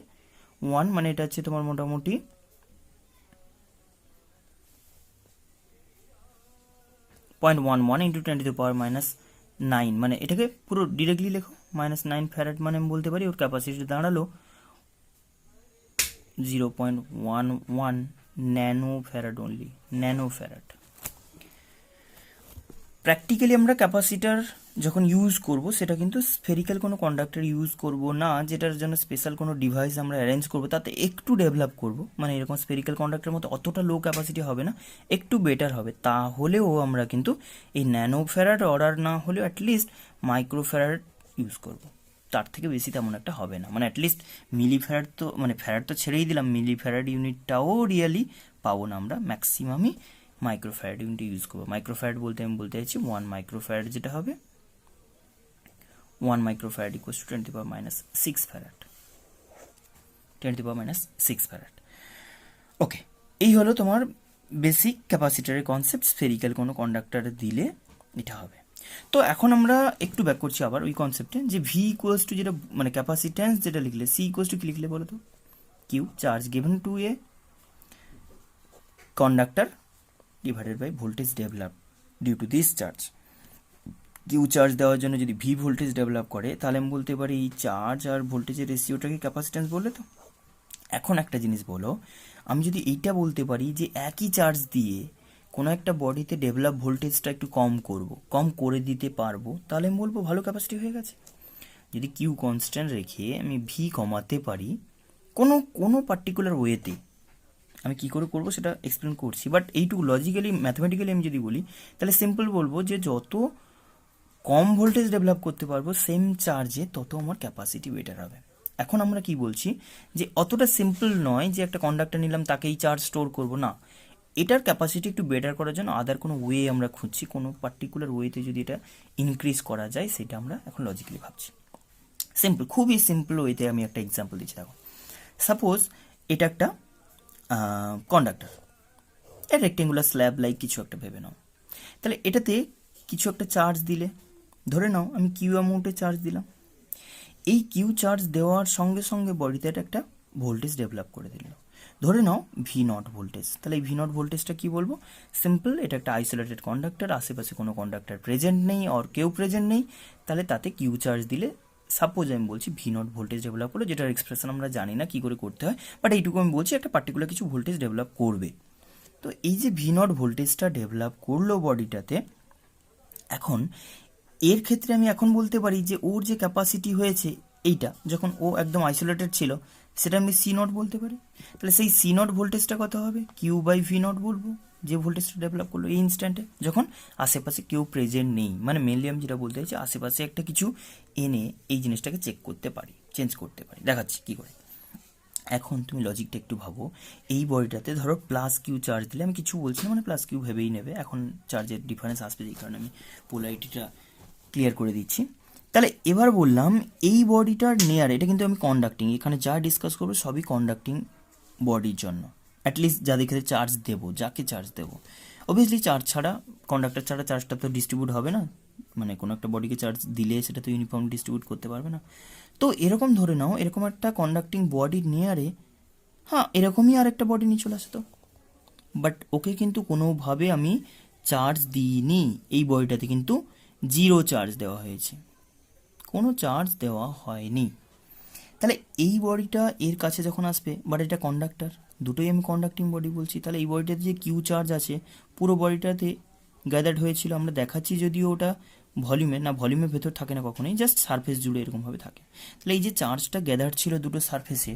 S1: 1, মানে এটা হচ্ছে তোমার মোটামুটি 0.11 ইন্টু 10⁻⁻9, মানে এটাকে পুরো ডিরেক্টলি লেখো -9 ফ্যারাড, মানে আমি বলতে পারি ওর ক্যাপাসিটি দাঁড়ালো 0.11 nano farad only, nano farad. Practically আমরা ক্যাপাসিটার যখন ইউজ করব সেটা কিন্তু স্ফেরিক্যাল কোনো কন্ডাক্টর ইউজ করব না, যেটার জন্য স্পেশাল কোনো ডিভাইস আমরা অ্যারেঞ্জ করব, তাতে একটু ডেভেলপ করব, মানে এরকম স্ফেরিক্যাল কন্ডাক্টরের মতো অতটা লো ক্যাপাসিটি হবে না, একটু বেটার হবে। তাহলেও আমরা কিন্তু এই ন্যানো ফ্যারাড অর্ডার না হলেও অ্যাটলিস্ট মাইক্রো ফ্যারাড ইউজ করব, তার থেকে বেশি তেমন একটা হবে না, মানে অ্যাটলিস্ট মিলি ফ্যারাড তো, মানে ফ্যারাড তো ছেড়েই দিলাম, মিলি ফ্যারাড ইউনিটটাও রিয়েলি পাবো না আমরা, ম্যাক্সিমামই মাইক্রোফ্যারাড ইউনিট ইউজ করবো। মাইক্রোফ্যারাড বলতে আমি বলতে চাইছি 1 মাইক্রোফ্যারাড যেটা হবে 1 microfarad equals to 10⁻⁶ farad, 10⁻⁶ farad. Okay, এই হলো তোমার বেসিক ক্যাপাসিটারের কনসেপ্ট, স্ফেরিক্যাল কোনো কন্ডাক্টরে দিলে এটা হবে। তো এখন আমরা একটু ব্যাক করছি আবার ওই কনসেপ্টে, যে ভি ইকুয়ালস টু যেটা মানে ক্যাপাসিট্যান্স যেটা লিখলে, সি ইকুয়ালস টু কি লিখলে বলো তো, Q charge given to a conductor divided by voltage develop due to this charge. Q charge দেওয়ার জন্য যদি ভি ভোল্টেজ ডেভেলপ করে তাহলে আমি বলতে পারি এই চার্জ আর ভোল্টেজের রেশিওটাকে ক্যাপাসিট্যান্স বললে তো। এখন একটা জিনিস বলো, আমি যদি এইটা বলতে পারি যে একই চার্জ দিয়ে কোনো একটা বডিতে ডেভেলপ ভোল্টেজটা একটু কম করে দিতে পারবো, তাহলে আমি বলবো ভালো ক্যাপাসিটি হয়ে গেছে। যদি কিউ কনস্ট্যান্ট রেখে আমি ভি কমাতে পারি কোনো পার্টিকুলার ওয়েতে, আমি কী করে করবো সেটা এক্সপ্লেন করছি, বাট এইটুকু লজিক্যালি ম্যাথমেটিক্যালি আমি যদি বলি তাহলে সিম্পল বলবো যে যত কম ভোল্টেজ ডেভেলপ করতে পারবো সেম চার্জে তত আমার ক্যাপাসিটি বেটার হবে। এখন আমরা কি বলছি যে অতটা সিম্পল নয় যে একটা কন্ডাক্টর নিলাম তাকেই চার্জ স্টোর করবো না, এটার ক্যাপাসিটি একটু বেটার করার জন্য আদার কোনো ওয়ে আমরা খুঁজছি, কোনো পার্টিকুলার ওয়েতে যদি এটা ইনক্রিজ করা যায় সেটা আমরা এখন লজিক্যালি ভাবছি। সিম্পল, খুবই সিম্পল ওয়েতে আমি একটা এক্সাম্পল দিচ্ছি। দেখো সাপোজ এটা একটা কন্ডাক্টর, এটা রেক্টেঙ্গুলার স্ল্যাব লাইক কিছু একটা ভেবে নাও, তাহলে এটাতে কিছু একটা চার্জ দিলে, ধরে নাও আমি কিউ অ্যামাউন্টে চার্জ দিলাম, এই কিউ চার্জ দেওয়ার সঙ্গে সঙ্গে বডিতে একটা ভোল্টেজ ডেভেলপ করে দিল, ধরে নাও ভি নট ভোল্টেজ। তাহলে এই ভি নট ভোল্টেজটা কি বলবো, সিম্পল, এটা একটা আইসোলেটেড কন্ডাক্টর, আশেপাশে কোনো কন্ডাক্টর প্রেজেন্ট নেই আর কেউ প্রেজেন্ট নেই, তাহলে তাতে কিউ চার্জ দিলে সাপোজ আমি বলছি ভি নট ভোল্টেজ ডেভেলপ করলো, যেটার এক্সপ্রেশন আমরা জানি না কী করে করতে হয়, বাট এইটুকু আমি বলছি একটা পার্টিকুলার কিছু ভোল্টেজ ডেভেলপ করবে। তো এই যে ভি নট ভোল্টেজটা ডেভেলপ করলো বডিটাতে, এখন এর ক্ষেত্রে আমি এখন বলতে পারি যে ওর যে ক্যাপাসিটি হয়েছে এইটা, যখন ও একদম আইসোলেটেড ছিল সেটা আমি সি নট বলতে পারি। তাহলে সেই সি নট ভোল্টেজটা কত হবে, কিউ বাই ভি নট বলবো, যে ভোল্টেজটা ডেভেলপ করলো এই ইনস্ট্যান্টে যখন আশেপাশে কেউ প্রেজেন্ট নেই, মানে মেনলি আমি যেটা বলতে চাইছি আশেপাশে একটা কিছু এনে এই জিনিসটাকে চেক করতে পারি, চেঞ্জ করতে পারি। দেখাচ্ছি কী করে। এখন তুমি লজিকটা একটু ভাবো, এই বডিটাতে ধরো প্লাস কিউ চার্জ দিলে, আমি কিছু বলছি না, মানে প্লাস কিউ ভেবেই নেবে, এখন চার্জের ডিফারেন্স আসবে যেই কারণে আমি পোলারিটিটা ক্লিয়ার করে দিচ্ছি। তাহলে এবার বললাম এই বডিটার নিয়ার, এটা কিন্তু আমি কন্ডাক্টিং, এখানে যা ডিসকাস করবো সবই কন্ডাক্টিং বডির জন্য, অ্যাটলিস্ট যাদের ক্ষেত্রে চার্জ দেবো, যাকে চার্জ দেবো। অবভিয়াসলি চার্জ ছাড়া, কন্ডাক্টর ছাড়া চার্জটা তো ডিস্ট্রিবিউট হবে না, মানে কোনো একটা বডিকে চার্জ দিলে সেটা তো ইউনিফর্ম ডিস্ট্রিবিউট করতে পারবে না। তো এরকম ধরে নাও, এরকম একটা কন্ডাক্টিং বডির নিয়ারে, হ্যাঁ এরকমই আর একটা বডি নিয়ে চলে আসতো, বাট ওকে কিন্তু কোনোভাবে আমি চার্জ দিইনি, এই বডিটাতে কিন্তু জিরো চার্জ দেওয়া হয়েছে, কোনো চার্জ দেওয়া হয়নি। তাহলে এই বডিটা এর কাছে যখন আসবে, বাট এটা কন্ডাক্টর, দুটোই আমি কন্ডাক্টিং বডি বলছি, তাহলে এই বডিটাতে যে কিউ চার্জ আছে পুরো বডিটাতে গ্যাদার্ড হয়েছিল, আমরা দেখাচ্ছি যদিও ওটা ভলিউমে না, ভলিউমের ভেতর থাকে না কখনোই, জাস্ট সারফেস জুড়ে এরকমভাবে থাকে। তাহলে এই যে চার্জটা গ্যাদার্ড ছিল দুটো সারফেসে,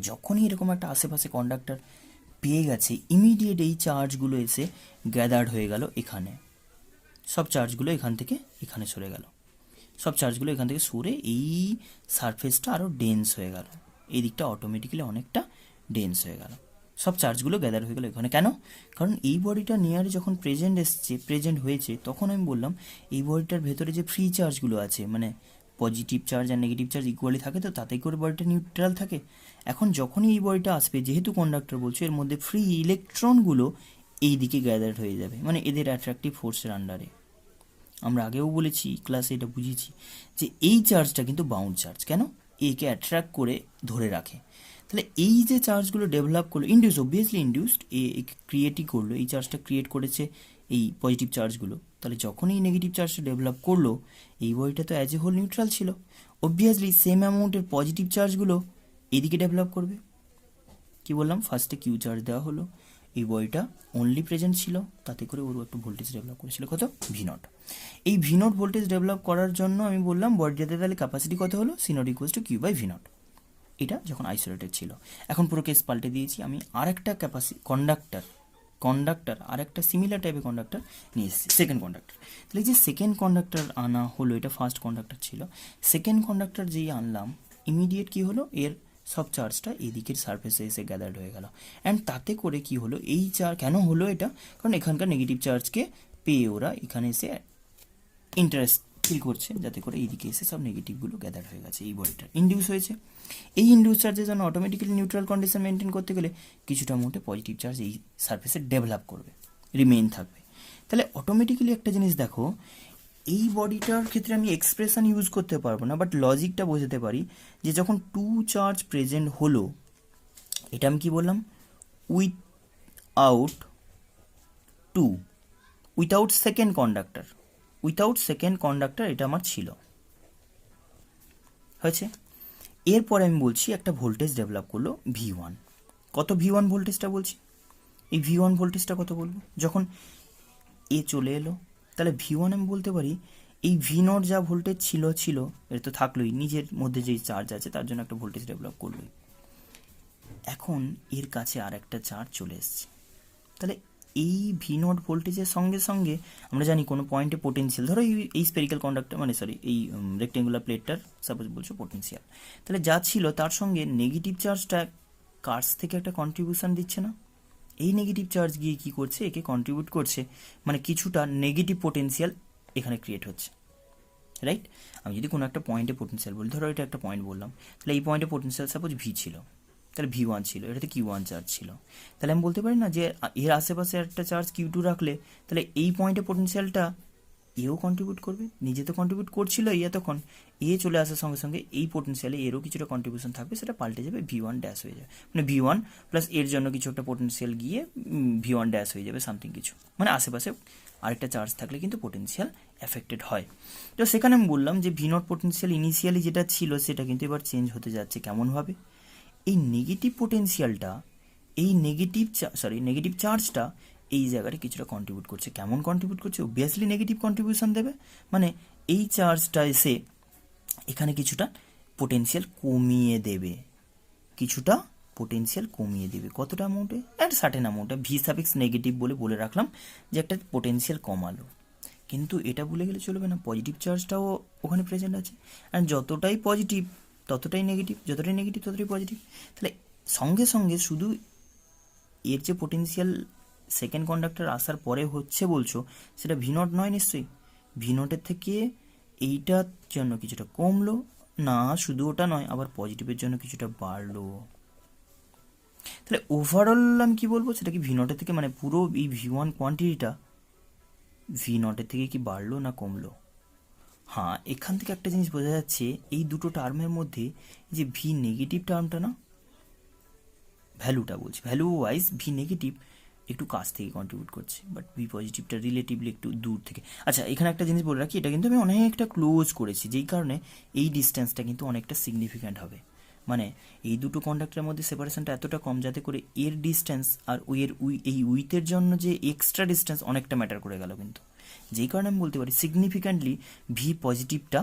S1: যখনই এরকম একটা আশেপাশে কন্ডাক্টর পেয়ে গেছে, ইমিডিয়েট এই চার্জগুলো এসে গ্যাদার্ড হয়ে গেল এখানে, সব চার্জগুলো এখান থেকে এখানে সরে গেল, সব চার্জগুলো এখান থেকে সরে এই সারফেসটা আরও ডেন্স হয়ে গেল, এই দিকটা অটোমেটিক্যালি অনেকটা ডেন্স হয়ে গেল, সব চার্জগুলো গ্যাদার হয়ে গেল এখানে। কেন? কারণ এই বডিটা নিয়ারে যখন প্রেজেন্ট হয়েছে, তখন আমি বললাম এই বডিটার ভেতরে যে ফ্রি চার্জগুলো আছে, মানে পজিটিভ চার্জ আর নেগেটিভ চার্জ ইকুয়ালি থাকে, তো তাতেই করে বডিটা নিউট্রাল থাকে। এখন যখনই এই বডিটা আসবে, যেহেতু কন্ডাক্টর বলছো, এর মধ্যে ফ্রি ইলেকট্রনগুলো এই দিকে গ্যাদার হয়ে যাবে, মানে এদের অ্যাট্রাকটিভ ফোর্সের আন্ডারে। আমরা আগেও বলেছি, ক্লাসে এটা বুঝিয়েছি, যে এই চার্জটা কিন্তু বাউন্ড চার্জ। কেন? একে অ্যাট্রাক্ট করে ধরে রাখে। তাহলে এই যে চার্জগুলো ডেভেলপ করলো, ইন্ডিউস, অবভিয়াসলি ইন্ডিউসড, ক্রিয়েটই করলো, এই চার্জটা ক্রিয়েট করেছে এই পজিটিভ চার্জগুলো। তাহলে যখন এই নেগেটিভ চার্জটা ডেভেলপ করলো, এই বডিটা তো অ্যাজ এ হোল নিউট্রাল ছিল, অবভিয়াসলি সেম অ্যামাউন্টের পজিটিভ চার্জগুলো এদিকে ডেভেলপ করবে। কি বললাম? ফার্স্টে কিউ চার্জ দেওয়া হলো, এই বডিটা অনলি প্রেজেন্ট ছিল, তাতে করে ওর একটু ভোল্টেজ ডেভেলপ করেছিল, কত? V0। এই V0 ভোল্টেজ ডেভেলপ করার জন্য আমি বললাম বডিটাতে তাহলে ক্যাপাসিটি কত হলো? C0 equals to Q by V0। এটা যখন আইসোলেটেড ছিল। এখন পুরো কেস পাল্টে দিয়েছি, আমি আরেকটা কন্ডাক্টর আরেকটা সিমিলার টাইপের কন্ডাক্টর নিয়ে এসেছি, সেকেন্ড কন্ডাক্টর। তাহলে যে সেকেন্ড কন্ডাক্টর আনা হলো, এটা ফার্স্ট কন্ডাক্টর ছিল, সেকেন্ড কন্ডাক্টর যেই আনলাম, ইমিডিয়েট কি হলো, এর সব চার্জটা এদিকের সারফেসে এসে গ্যাদার্ড হয়ে গেল। অ্যান্ড তাতে করে কি হলো, এই চার্জ কেন হলো এটা? কারণ এখানকার নেগেটিভ চার্জকে পেয়ে ওরা এখানে এসে ইন্টারেস্ট ফিল করছে, যাতে করে এইদিকে এসে সব নেগেটিভগুলো গ্যাদার হয়ে গেছে, এই বডিটা ইন্ডিউস হয়েছে। এই ইন্ডিউস চার্জের জন্য অটোমেটিক্যালি নিউট্রাল কন্ডিশন মেনটেন করতে গেলে কিছুটা মধ্যে পজিটিভ চার্জ এই সারফেসে ডেভেলপ করবে, রিমেইন থাকবে। তাহলে অটোমেটিক্যালি একটা জিনিস দেখো, এই বডিটার ক্ষেত্রে আমি এক্সপ্রেশন ইউজ করতে পারবো না, বাট লজিকটা বোঝাতে পারি, যে যখন টু চার্জ প্রেজেন্ট হলো, এটা আমি কি বললাম? উইথাউট সেকেন্ড কন্ডাক্টর এটা আমার ছিল, হয়েছে। এরপরে আমি বলছি একটা ভোল্টেজ ডেভেলপ করলো V1। কত V1 ভোল্টেজটা বলছি? এই V1 ভোল্টেজটা কত বলবো? যখন এ চলে এলো, তাহলে V1 আমি বলতে পারি এই V0 যা ভোল্টেজ ছিল এর তো থাকলোই, নিজের মধ্যে যেই চার্জ আছে তার জন্য একটা ভোল্টেজ ডেভেলপ করলোই। এখন এর কাছে আর একটা চার্জ চলে এসছে, তাহলে এই V0 ভোল্টেজের সঙ্গে সঙ্গে আমরা জানি কোনো পয়েন্টে পোটেনশিয়াল, ধরো এই স্পেরিক্যাল কন্ডাক্টর, মানে সরি এই রেক্টেঙ্গুলার প্লেটটার সাপোজ বলছো পোটেনশিয়াল, তাহলে যা ছিল তার সঙ্গে নেগেটিভ চার্জটা কার্স থেকে একটা কন্ট্রিবিউশন দিচ্ছে না? এই নেগেটিভ চার্জ গিয়ে কি করছে, একে কন্ট্রিবিউট করছে, মানে কিছুটা নেগেটিভ পোটেনশিয়াল এখানে ক্রিয়েট হচ্ছে, রাইট? আমি যদি কোনো একটা পয়েন্টে পোটেনশিয়াল বলি, ধরো এটা একটা পয়েন্ট বললাম, তাহলে এই পয়েন্টে পোটেনশিয়াল সাপোজ V ছিল, তাহলে V1 ছিল, এটাতে Q1 চার্জ ছিল, তাহলে আমি বলতে পারি না যে এর আশেপাশে একটা চার্জ Q2 রাখলে তাহলে এই পয়েন্টে পোটেনশিয়ালটা এও কন্ট্রিবিউট করবে, নিজে তো কন্ট্রিবিউট করছিল তখন এ চলে আসার সঙ্গে সঙ্গে এই পোটেনশিয়ালে এরও কিছুটা কন্ট্রিবিউশন থাকবে, সেটা পাল্টে যাবে V1 ড্যাশ হয়ে যাবে, মানে V1 প্লাস এর জন্য কিছু একটা পোটেনশিয়াল গিয়ে V1 ড্যাশ হয়ে যাবে, সামথিং কিছু, মানে আশেপাশে আরেকটা চার্জ থাকলে কিন্তু পোটেনশিয়াল এফেক্টেড হয়। তো সেখানে আমি বললাম যে V0 পোটেনশিয়াল ইনিশিয়ালি যেটা ছিল সেটা কিন্তু এবার চেঞ্জ হতে যাচ্ছে, কেমনভাবে? এই নেগেটিভ পোটেনশিয়ালটা, এই নেগেটিভ চার্জটা এই জায়গাটা কিছুটা কন্ট্রিবিউট করছে। কেমন কন্ট্রিবিউট করছে? অবভিয়াসলি নেগেটিভ কন্ট্রিবিউশন দেবে, মানে এই চার্জটা এসে এখানে কিছুটা পোটেনশিয়াল কমিয়ে দেবে, কতটা অ্যামাউন্টে? একটা সার্টেন অ্যামাউন্টে, ভি সাফিক্স নেগেটিভ বলে রাখলাম যে একটা পোটেনশিয়াল কমালো। কিন্তু এটা ভুলে গেলে চলবে না, পজিটিভ চার্জটাও ওখানে প্রেজেন্ট আছে, অ্যান্ড যতটাই পজিটিভ ততটাই নেগেটিভ, যতটাই নেগেটিভ ততটাই পজিটিভ। তাহলে সঙ্গে সঙ্গে শুধু এর যে পোটেন্সিয়াল সেকেন্ড কন্ডাক্টর আসার পরে হচ্ছে বলছো, সেটা ভি নট নয় নিশ্চয়ই। ভি নটের থেকে এইটার জন্য কিছুটা কমলো না, শুধু ওটা নয়, আবার পজিটিভের জন্য কিছুটা বাড়লো। তাহলে ওভারঅল আমি কি বলবো, সেটা কি ভি নটের থেকে মানে পুরো এই ভি ওয়ান কোয়ান্টিটিটা ভি নটের থেকে কি বাড়লো না কমলো? হ্যাঁ, এখান থেকে একটা জিনিস বোঝা যাচ্ছে, এই দুটো টার্মের মধ্যে যে ভি নেগেটিভ টার্মটা না, ভ্যালুটা বলছি, ভ্যালু ওয়াইজ ভি নেগেটিভ একটু কাছ থেকে কন্ট্রিবিউট করছে, বাট ভি পজিটিভটা রিলেটিভলি একটু দূর থেকে। আচ্ছা, এখানে একটা জিনিস বলে রাখি, এটা কিন্তু আমি অনেকটা ক্লোজ করেছি, যেই কারণে এই ডিস্টেন্সটা কিন্তু অনেকটা সিগনিফিক্যান্ট হবে। মানে এই দুটো কন্ডাক্টরের মধ্যে সেপারেশনটা এতটা কম, যাতে করে এর ডিস্টেন্স আর এই উইথের জন্য যে এক্সট্রা ডিস্টেন্স অনেকটা ম্যাটার করে গেল কিন্তু, যেই কারণে আমি বলতে পারি সিগনিফিক্যান্টলি ভি পজিটিভটা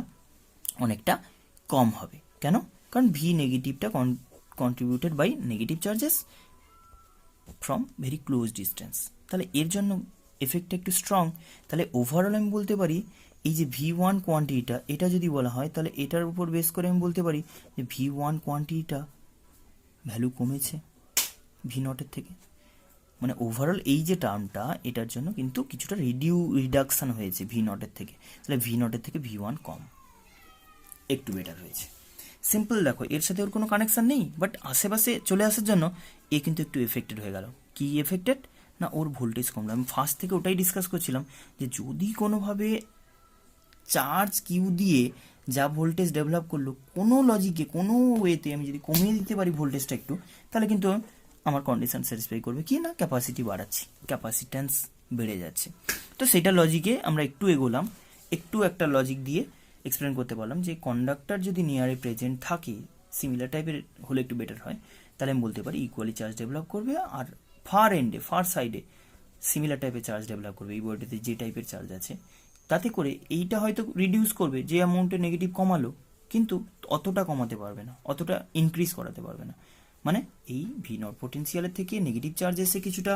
S1: অনেকটা কম হবে। কেন? কারণ ভি নেগেটিভটা contributed by negative charges from very close distance, তাহলে এর জন্য এফেক্টটা একটু স্ট্রং। তাহলে ওভারঅল আমি বলতে পারি এই যে ভি ওয়ান কোয়ান্টিটিটা, এটা যদি বলা হয় তাহলে এটার উপর বেস করে আমি বলতে পারি যে ভি ওয়ান কোয়ান্টিটিটা ভ্যালু কমেছে ভি নটের থেকে। মানে ওভারঅল এই যে টার্মটা, এটার জন্য কিন্তু কিছুটা রিডাকশান হয়েছে ভি নটের থেকে, তাহলে ভি নটের থেকে ভি ওয়ান কম, একটু বেটার হয়েছে। সিম্পল দেখো, এর সাথে ওর কোনো কানেকশান নেই, বাট আশেপাশে চলে আসার জন্য এ কিন্তু একটু এফেক্টেড হয়ে গেল। কি এফেক্টেড না, ওর ভোল্টেজ কমলো। আমি ফার্স্ট থেকে ওটাই ডিসকাস করছিলাম যে যদি কোনোভাবে চার্জ কিউ দিয়ে যা ভোল্টেজ ডেভেলপ করলো, কোনো লজিকে কোনো ওয়েতে আমি যদি কমিয়ে দিতে পারি ভোল্টেজটা একটু, তাহলে কিন্তু আমার কন্ডিশন স্যাটিসফাই করবে কি না, ক্যাপাসিটি বাড়াচ্ছি, ক্যাপাসিট্যান্স বেড়ে যাচ্ছে। তো সেটা লজিকে আমরা একটু এগোলাম, একটু একটা লজিক দিয়ে এক্সপ্লেন করতে পারলাম যে কন্ডাক্টর যদি নিয়ারে প্রেজেন্ট থাকে, সিমিলার টাইপের হলে একটু বেটার হয়, তাহলে আমি বলতে পারি ইকুয়ালি চার্জ ডেভেলপ করবে, আর ফার সাইডে সিমিলার টাইপের চার্জ ডেভেলপ করবে। এই বডিতে যে টাইপের চার্জ আছে, তাতে করে এইটা হয়তো রিডিউস করবে, যে অ্যামাউন্টে নেগেটিভ কমালো, কিন্তু অতটা কমাতে পারবে না, অতটা ইনক্রিজ করাতে পারবে না। মানে এই ভি নট পোটেন্সিয়ালের থেকে নেগেটিভ চার্জ এসে কিছুটা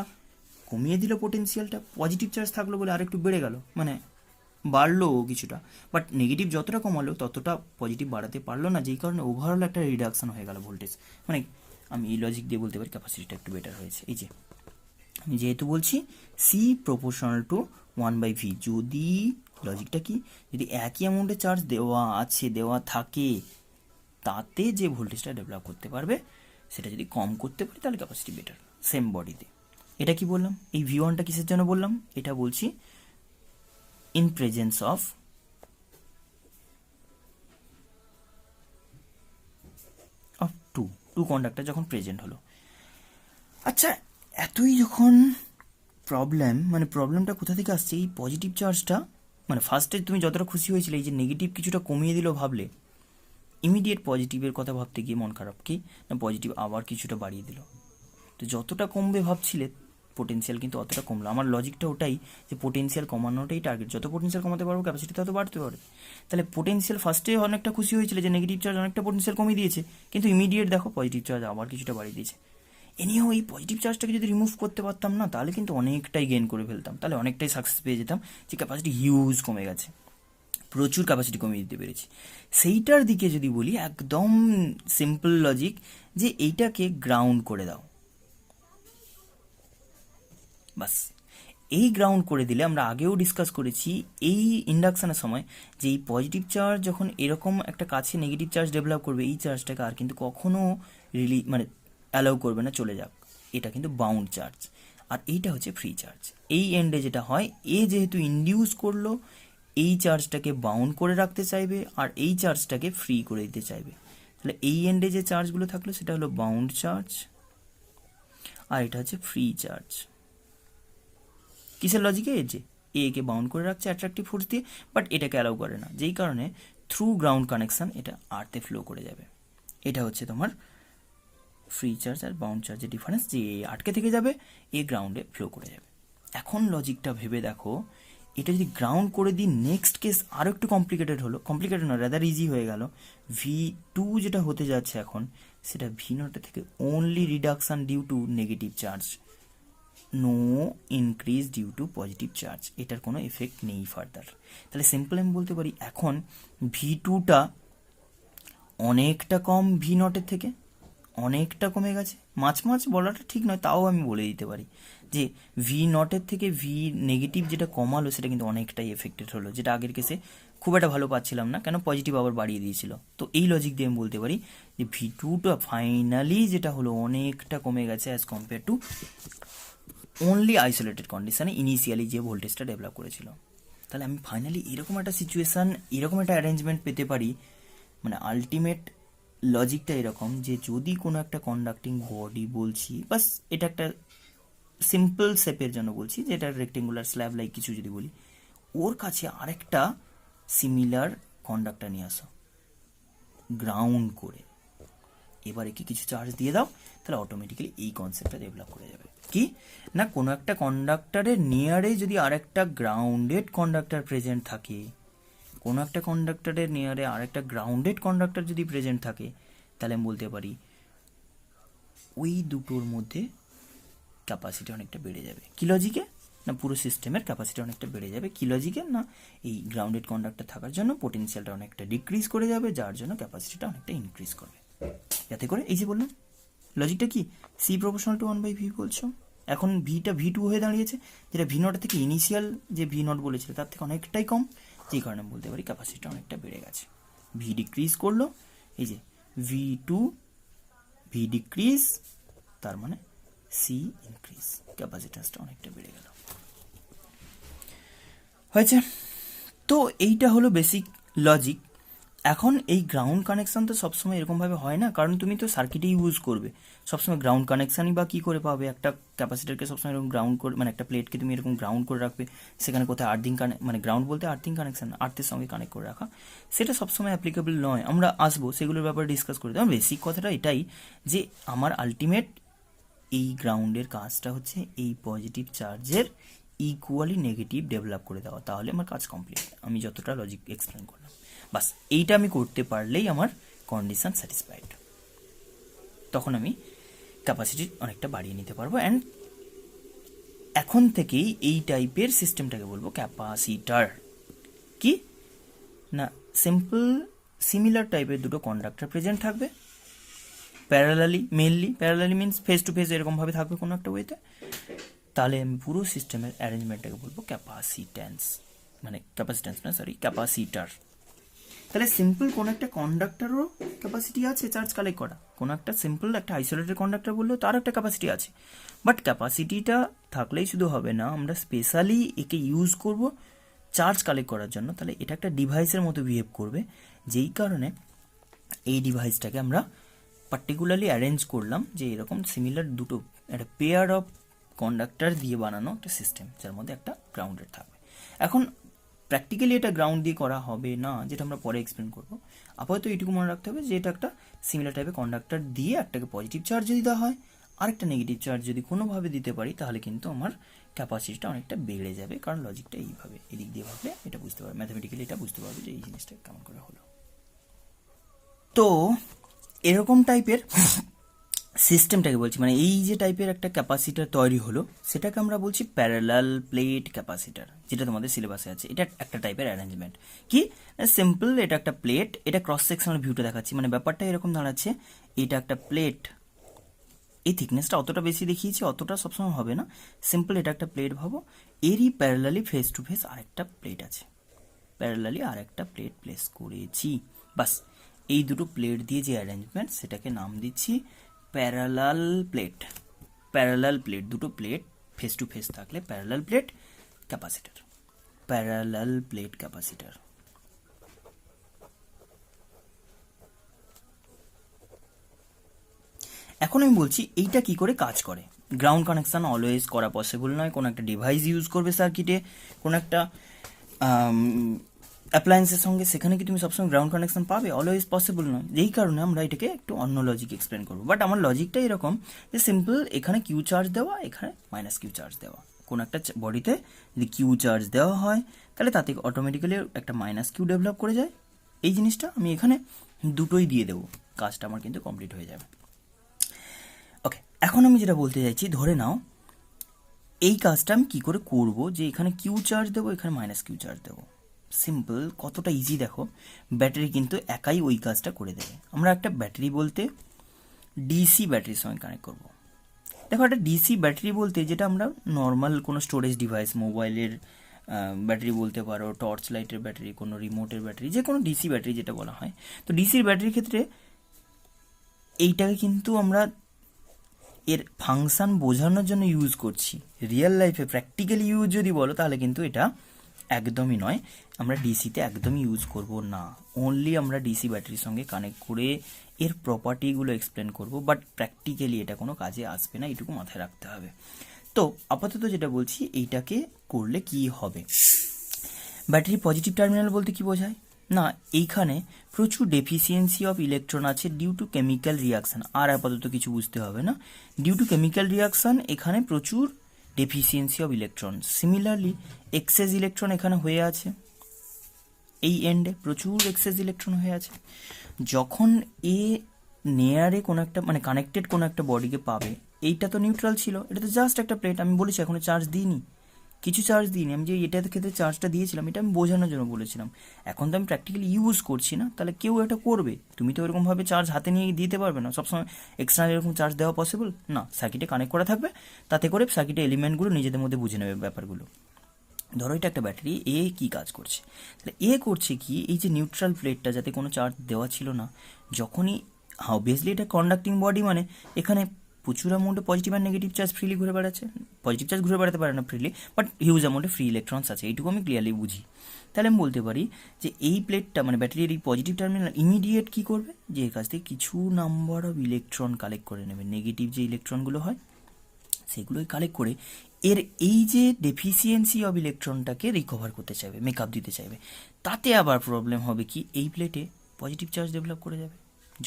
S1: কমিয়ে দিল পোটেন্সিয়ালটা, পজিটিভ চার্জ থাকলো বলে আরেকটু বেড়ে গেল, মানে বাড়লো কিছুটা, বাট নেগেটিভ যতটা কমালো ততটা পজিটিভ বাড়াতে পারলো না, যেই কারণে ওভারঅল একটা রিডাকশন হয়ে গেল ভোল্টেজ। মানে আমি এই লজিক দিয়ে বলতে পারি ক্যাপাসিটিটা একটু বেটার হয়েছে। এই যে আমি যেহেতু বলছি সি প্রপোর্শনাল টু 1/v, যদি লজিকটা কি, যদি একই অ্যামাউন্টে চার্জ দেওয়া থাকে, তাতে যে ভোল্টেজটা ডেভেলপ করতে পারবে সেটা যদি কম করতে পারি, তাহলে ক্যাপাসিটি বেটার সেম বডিতে। এটা কি বললাম, এই ভি ওয়ানটা কিসের জন্য বললাম, এটা বলছি in presence of two conductor যখন প্রেজেন্ট হলো। আচ্ছা, এতই যখন প্রবলেম, মানে প্রবলেমটা কোথা থেকে আসছে, এই পজিটিভ চার্জটা, মানে ফার্স্টে তুমি যতটা খুশি হয়েছিলে এই যে নেগেটিভ কিছুটা কমিয়ে দিল ভাবলে, ইমিডিয়েট পজিটিভের কথা ভাবতে গিয়ে মন খারাপ, কি না পজিটিভ আবার কিছুটা বাড়িয়ে দিল। তো যতটা কমবে ভাবছিলে পোটেন্সিয়াল, কিন্তু অতটা কমলো। আমার লজিকটা ওটাই যে পোটেন্সিয়াল কমানোটাই টার্গেট, যত পোটেন্সিয়াল কমাতে পারবো ক্যাপাসিটি তত বাড়তে পারবে। তাহলে পোটেন্সিয়াল ফার্স্টে অনেকটা খুশি হয়েছিল যে নেগেটিভ চার্জ অনেকটা পোটেন্সিয়াল কমিয়ে দিয়েছে, কিন্তু ইমিডিয়েট দেখো পজিটিভ চার্জ আবার কিছুটা বাড়িয়ে দিয়েছে। এনিও এই পজিটিভ চার্জটাকে যদি রিমুভ করতে পারতাম না, তাহলে কিন্তু অনেকটাই গেইন করে ফেলতাম, তাহলে অনেকটাই সাকসেস পেয়ে যেতাম, যে ক্যাপাসিটি হিউজ কমে গেছে, প্রচুর ক্যাপাসিটি কমিয়ে দিতে পেরেছি। সেইটার দিকে যদি বলি, একদম সিম্পল লজিক, যে এইটাকে গ্রাউন্ড করে দাও, বাস। এই গ্রাউন্ড করে দিলে, আমরা আগেও ডিসকাস করেছি এই ইন্ডাকশনের সময়, যে এই পজিটিভ চার্জ যখন এরকম একটা কাছে নেগেটিভ চার্জ ডেভেলপ করবে, এই চার্জটাকে আর কিন্তু কখনো মানে অ্যালাউ করবে না চলে যাক, এটা কিন্তু বাউন্ড চার্জ। আর এইটা হচ্ছে ফ্রি চার্জ। এই এন্ডে যেটা হয়, যেহেতু ইনডিউস করলো, এই চার্জটাকে বাউন্ড করে রাখতে চাইবে, আর এই চার্জটাকে ফ্রি করে দিতে চাইবে। তাহলে এই এন্ডে যে চার্জগুলো থাকলো সেটা হলো বাউন্ড চার্জ, আর এটা হচ্ছে ফ্রি চার্জ। কিসের লজিকে, যে কে বাউন্ড করে রাখছে অ্যাট্রাকটিভ ফোর্স দিয়ে, বাট এটাকে অ্যালাউ করে না, যেই কারণে থ্রু গ্রাউন্ড কানেকশন এটা আর্থে ফ্লো করে যাবে। এটা হচ্ছে তোমার ফ্রি চার্জ আর বাউন্ড চার্জের ডিফারেন্স, যে আটকে থেকে যাবে, গ্রাউন্ডে ফ্লো করে যাবে। এখন লজিকটা ভেবে দেখো, এটা যদি গ্রাউন্ড করে দিই, নেক্সট কেস আরও একটু কমপ্লিকেটেড হলো, কমপ্লিকেটেড না রাদার ইজি হয়ে গেল। V2 যেটা হতে যাচ্ছে এখন, সেটা V0 থেকে only reduction due to negative charge, no increase due to positive charge, এটার কোনো এফেক্ট নেই ফার্দার। তাহলে সিম্পল আমি বলতে পারি এখন V2টা অনেকটা কম ভি নটের থেকে, অনেকটা কমে গেছে। মাছ বলাটা ঠিক নয়, তাও আমি বলে দিতে পারি যে ভি নটের থেকে ভি নেগেটিভ যেটা কমালো সেটা কিন্তু অনেকটাই এফেক্টেড হলো, যেটা আগের কেসে খুব একটা ভালো পাচ্ছিলাম না, কেন পজিটিভ আবার বাড়িয়ে দিয়েছিল। তো এই লজিক দিয়ে আমি বলতে পারি যে ভি টুটা ফাইনালি যেটা হলো অনেকটা কমে গেছে as compare two only isolated কন্ডিশনে ইনিশিয়ালি যে ভোল্টেজটা ডেভেলপ করেছিল। তাহলে আমি ফাইনালি এরকম একটা সিচুয়েশান, এরকম একটা অ্যারেঞ্জমেন্ট পেতে পারি। মানে আলটিমেট লজিকটা এরকম যে যদি কোনো একটা কন্ডাক্টিং বডি বলছি, বাস এটা একটা সিম্পল শেপের জন্য বলছি, যে এটা রেক্টেঙ্গুলার স্ল্যাব লাইক কিছু যদি বলি, ওর কাছে আরেকটা সিমিলার কন্ডাক্টর নিয়ে আসো গ্রাউন্ড করে, এবারে কি কিছু চার্জ দিয়ে দাও, তাহলে অটোমেটিক্যালি এই কনসেপ্টটা ডেভেলপ করে যাবে। কি না, কোনো একটা কন্ডাক্টরের নিয়ারে যদি আরেকটা গ্রাউন্ডেড কন্ডাক্টর প্রেজেন্ট থাকে, কোনো একটা কন্ডাক্টরের নিয়ারে আরেকটা গ্রাউন্ডেড কন্ডাক্টর যদি প্রেজেন্ট থাকে, তাহলে আমি বলতে পারি ওই দুটোর মধ্যে ক্যাপাসিটি অনেকটা বেড়ে যাবে। কি লজিকে না, পুরো সিস্টেমের ক্যাপাসিটি অনেকটা বেড়ে যাবে। কি লজিকে না, এই গ্রাউন্ডেড কন্ডাক্টর থাকার জন্য পোটেনশিয়ালটা অনেকটা ডিক্রিজ করে যাবে, যার জন্য ক্যাপাসিটিটা অনেকটা ইনক্রিজ করবে। যাতে করে এই যে বললাম লজিকটা কি, সি প্রপোর্শনাল টু 1/v বলছো, এখন ভিটা ভি টু হয়ে দাঁড়িয়েছে, যেটা ভি নট থেকে ইনিশিয়াল যে ভি নট বলেছিল তার থেকে অনেকটাই কম, যেই কারণে বলতে পারি ক্যাপাসিটিটা অনেকটা বেড়ে গেছে। ভি ডিক্রিজ করলো, এই যে ভি টু ভি ডিক্রিজ, তার মানে সি ইনক্রিজ, ক্যাপাসিট্যান্সটা অনেকটা বেড়ে গেল। হয়েছে? তো এইটা হলো বেসিক লজিক। এখন এই গ্রাউন্ড কানেকশান তো সবসময় এরকমভাবে হয় না, কারণ তুমি তো সার্কিটে ইউজ করবে সবসময় গ্রাউন্ড কানেকশানই, বা কী করে পাবে? একটা ক্যাপাসিটারকে সবসময় এরকম গ্রাউন্ড করে, মানে একটা প্লেটকে তুমি এরকম গ্রাউন্ড করে রাখবে, সেখানে কোথায় আর্থিং মানে গ্রাউন্ড বলতে আর্থিং কানেকশান, আর্থের সঙ্গে কানেক্ট করে রাখা, সেটা সবসময় অ্যাপ্লিকেবল নয়। আমরা আসবো সেগুলোর ব্যাপারে ডিসকাস করে দেবো। বেসিক কথাটা এটাই যে আমার আলটিমেট এই গ্রাউন্ডের কাজটা হচ্ছে এই পজিটিভ চার্জের ইকুয়ালি নেগেটিভ ডেভেলপ করে দেওয়া, তাহলে আমার কাজ কমপ্লিট। আমি যতটা লজিক এক্সপ্লেন করলাম, বাস এইটা আমি করতে পারলেই আমার কন্ডিশন স্যাটিসফাইড। তখন আমি ক্যাপাসিটি অনেকটা বাড়িয়ে নিতে পারবো। অ্যান্ড এখন থেকেই এই টাইপের সিস্টেমটাকে বলবো ক্যাপাসিটার। কি না, সিম্পল সিমিলার টাইপের দুটো কন্ডাক্টর প্রেজেন্ট থাকবে parallelly, mainly parallelly means face to face এরকমভাবে থাকবে কোনো একটা ওয়েতে, তাহলে আমি পুরো সিস্টেমের অ্যারেঞ্জমেন্টটাকে বলবো ক্যাপাসিট্যান্স, মানে ক্যাপাসিট্যান্স না সরি ক্যাপাসিটার। তাহলে সিম্পল কোনো একটা কন্ডাক্টরও ক্যাপাসিটি আছে চার্জ কালেক্ট করা, কোনো একটা সিম্পল একটা আইসোলেটেড কন্ডাক্টর বললেও তার একটা ক্যাপাসিটি আছে। বাট ক্যাপাসিটিটা থাকলেই শুধু হবে না, আমরা স্পেশালি একে ইউজ করব চার্জ কালেক্ট করার জন্য। তাহলে এটা একটা ডিভাইসের মতো বিহেভ করবে, যেই কারণে এই ডিভাইসটাকে আমরা পার্টিকুলারলি অ্যারেঞ্জ করলাম যে এরকম সিমিলার দুটো একটা পেয়ার অফ কন্ডাক্টর দিয়ে বানানো একটা সিস্টেম, যার মধ্যে একটা গ্রাউন্ডেড থাকবে। এখন প্র্যাকটিক্যালি এটা গ্রাউন্ড দিয়ে করা হবে না, যেটা আমরা পরে এক্সপ্লেন করবো। আপাতত এইটুকু মনে রাখতে হবে যে এটা একটা সিমিলার টাইপের কন্ডাক্টর দিয়ে একটাকে পজিটিভ চার্জ যদি দেওয়া হয়, আরেকটা নেগেটিভ চার্জ যদি কোনোভাবে দিতে পারি, তাহলে কিন্তু আমার ক্যাপাসিটিটা অনেকটা বেড়ে যাবে। কারণ লজিকটা এইভাবে এদিক দিয়ে ভাবলে এটা বুঝতে পারবে, ম্যাথামেটিক্যালি এটা বুঝতে পারবে যে এই জিনিসটা কেমন করে হলো। তো এরকম টাইপের সিস্টেমটাকে বলছি, মানে এই যে টাইপের একটা ক্যাপাসিটার তৈরি হলো, সেটাকে আমরা বলছি প্যারালাল প্লেট ক্যাপাসিটার, যেটা তোমাদের সিলেবাসে আছে। এটা একটা টাইপের অ্যারেঞ্জমেন্ট। কি সিম্পল, এটা একটা প্লেট, এটা ক্রস সেকশনাল ভিউটা দেখাচ্ছি, মানে ব্যাপারটা এরকম দাঁড়াচ্ছে, এটা একটা প্লেট, এই থিকনেসটা অতটা বেশি দেখিয়েছি, অতটা সবসময় হবে না। সিম্পল এটা একটা প্লেট ভাবো, এরই প্যারালালি ফেস টু ফেস আরেকটা প্লেট আছে, প্যারালালি আরেকটা প্লেট প্লেস করেছি। বাস এই দুটো প্লেট দিয়ে যে অ্যারেঞ্জমেন্ট, সেটাকে নাম দিচ্ছি প্যারালাল প্লেট। প্যারালাল প্লেট, দুটো প্লেট ফেস টু ফেস থাকলে parallel plate capacitor, parallel plate capacitor. এখন আমি বলছি এইটা কি করে কাজ করে। গ্রাউন্ড কানেকশন অলওয়েজ করা পসিবল নয়, কোনো একটা ডিভাইস ইউজ করবে সার্কিটে, কোনো একটা অ্যাপ্লায়েন্সের সঙ্গে, সেখানে কি তুমি সবসময় গ্রাউন্ড কানেকশন পাবে? অলওয়েজ পসিবল নয়। যেই কারণে আমরা এটাকে একটু অন্য লজিক এক্সপ্লেন করবো। বাট আমার লজিকটা এরকম যে সিম্পল, এখানে কিউ চার্জ দেওয়া, এখানে মাইনাস কিউ চার্জ দেওয়া। কোনো একটা বডিতে যদি কিউ চার্জ দেওয়া হয়, তাহলে তাতে অটোমেটিক্যালি একটা মাইনাস কিউ ডেভেলপ করে যায়। এই জিনিসটা আমি এখানে দুটোই দিয়ে দেবো, কাজটা আমার কিন্তু কমপ্লিট হয়ে যাবে। ওকে, এখন আমি যেটা বলতে চাইছি, ধরে নাও এই কাজটা আমি কী করে করবো, যে এখানে কিউ চার্জ দেবো, এখানে মাইনাস কিউ চার্জ দেবো। সিম্পল, কতটা ইজি দেখো, ব্যাটারি কিন্তু একাই ওই কাজটা করে দেবে। আমরা একটা ব্যাটারি বলতে ডিসি ব্যাটারির সঙ্গে কানেক্ট করব। দেখো একটা ডিসি ব্যাটারি বলতে যেটা আমরা নর্মাল কোনো স্টোরেজ ডিভাইস, মোবাইলের ব্যাটারি বলতে পারো, টর্চ লাইটের ব্যাটারি, কোনো রিমোটের ব্যাটারি, যে কোনো ডিসি ব্যাটারি যেটা বলা হয়। তো ডিসির ব্যাটারির ক্ষেত্রে এইটাকে কিন্তু আমরা এর ফাংশন বোঝানোর জন্য ইউজ করছি। রিয়েল লাইফে প্র্যাকটিক্যালি ইউজ যদি বলো তাহলে কিন্তু এটা একদমই নয়, আমরা ডিসিতে একদমই ইউজ করব না। অনলি আমরা ডিসি ব্যাটারির সঙ্গে কানেক্ট করে এর প্রপার্টিগুলো এক্সপ্লেন করব, বাট প্র্যাকটিক্যালি এটা কোনো কাজে আসবে না, এটুকু মাথায় রাখতে হবে। তো আপাতত যেটা বলছি, এইটাকে করলে কি হবে। ব্যাটারি পজিটিভ টার্মিনাল বলতে কি বোঝায় না, এইখানে প্রচুর ডেফিসিয়েন্সি অফ ইলেকট্রন আছে ডিউ টু কেমিক্যাল রিয়াকশান। আর আপাতত কিছু বুঝতে হবে না, ডিউ টু কেমিক্যাল রিয়াকশান এখানে প্রচুর deficiency of electron. Similarly excess electron এখানে হয়ে আছে, এই এন্ডে প্রচুর এক্সেস ইলেকট্রন হয়ে আছে। যখন এ নেয়ারে কোনো একটা মানে কানেক্টেড কোনো একটা বডিকে পাবে, এইটা তো নিউট্রাল ছিল, এটা তো জাস্ট একটা প্লেট। আমি বলেছি এখনো চার্জ দিইনি, কিছু চার্জ দিইনি, আমি যে এটাতে ক্ষেত্রে চার্জটা দিয়েছিলাম এটা আমি বোঝানোর জন্য বলেছিলাম। এখন তো আমি প্র্যাকটিক্যালি ইউজ করছি না, তাহলে কেউ এটা করবে, তুমি তো এরকমভাবে চার্জ হাতে নিয়ে দিতে পারবে না, সবসময় এক্সটার্নাল এরকম চার্জ দেওয়া পসিবল না। সার্কিটে কানেক্ট করা থাকবে, তাতে করে সার্কিটের এলিমেন্টগুলো নিজেদের মধ্যে বুঝে নেবে ব্যাপারগুলো। ধরো এটা একটা ব্যাটারি, এ কি কাজ করছে, তাহলে এ করছে কি, এই যে নিউট্রাল প্লেটটা যাতে কোনো চার্জ দেওয়া ছিল না, যখনই অবভিয়াসলি এটা কন্ডাক্টিং বডি, মানে এখানে প্রচুর অ্যামাউন্টে পজিটিভ আর নেগেটিভ চার্জ ফ্রিলি ঘুরে বেড়াচ্ছে। পজিটিভ চার্জ ঘুরে বেড়াতে পারে না ফ্রিলি, বাট হিউজ অ্যামাউন্টে ফ্রি ইলেকট্রনস আছে, এইটুকু আমি ক্লিয়ারলি বুঝি। তাহলে আমি বলতে পারি যে এই প্লেটটা মানে ব্যাটারির এই পজিটিভ টার্মিনাল ইমিডিয়েট কি করবে, যে এর কাছ থেকে কিছু নাম্বার অফ ইলেকট্রন কালেক্ট করে নেবে, নেগেটিভ যে ইলেকট্রনগুলো হয় সেগুলোই কালেক্ট করে এর এই যে ডেফিসিয়েন্সি অফ ইলেকট্রনটাকে রিকভার করতে চাইবে, মেকআপ দিতে চাইবে। তাতে আবার প্রবলেম হবে কি, এই প্লেটে পজিটিভ চার্জ ডেভেলপ করে যাবে,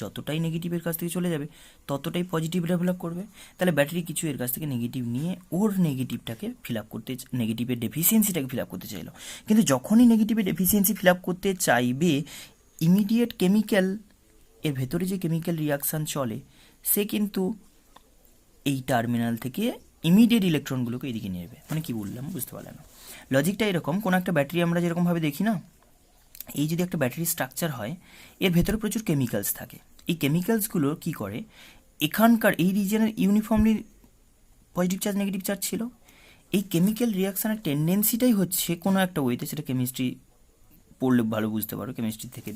S1: যতটাই নেগেটিভের কাছ থেকে চলে যাবে ততটাই পজিটিভ ডেভেলপ করবে। তাহলে ব্যাটারি কিছু এর কাছ থেকে নেগেটিভ নিয়ে ওর নেগেটিভটাকে ফিল আপ করতে, নেগেটিভের ডেফিসিয়েন্সিটাকে ফিল আপ করতে চাইলো। কিন্তু যখনই নেগেটিভের ডেফিসিয়েন্সি ফিল আপ করতে চাইবে, ইমিডিয়েট কেমিক্যাল, এর ভেতরে যে কেমিক্যাল রিয়াকশান চলে, সে কিন্তু এই টার্মিনাল থেকে ইমিডিয়েট ইলেকট্রনগুলোকে এদিকে নিয়ে নেবে। মানে কি বললাম বুঝতে পারলাম না। লজিকটা এরকম, কোনো একটা ব্যাটারি আমরা যেরকমভাবে দেখি না, এই যদি একটা ব্যাটারি স্ট্রাকচার হয়, এর ভেতরে প্রচুর কেমিক্যালস থাকে। এই কেমিক্যালসগুলো কি করে, এখানকার এই রিজিয়নের uniformly positive charge negative charge ছিল, এই কেমিক্যাল রিয়াকশানের টেন্ডেন্সিটাই হচ্ছে কোনো একটা ওয়েতে, সেটা কেমিস্ট্রি পড়লে ভালো বুঝতে পারো, কেমিস্ট্রি থেকে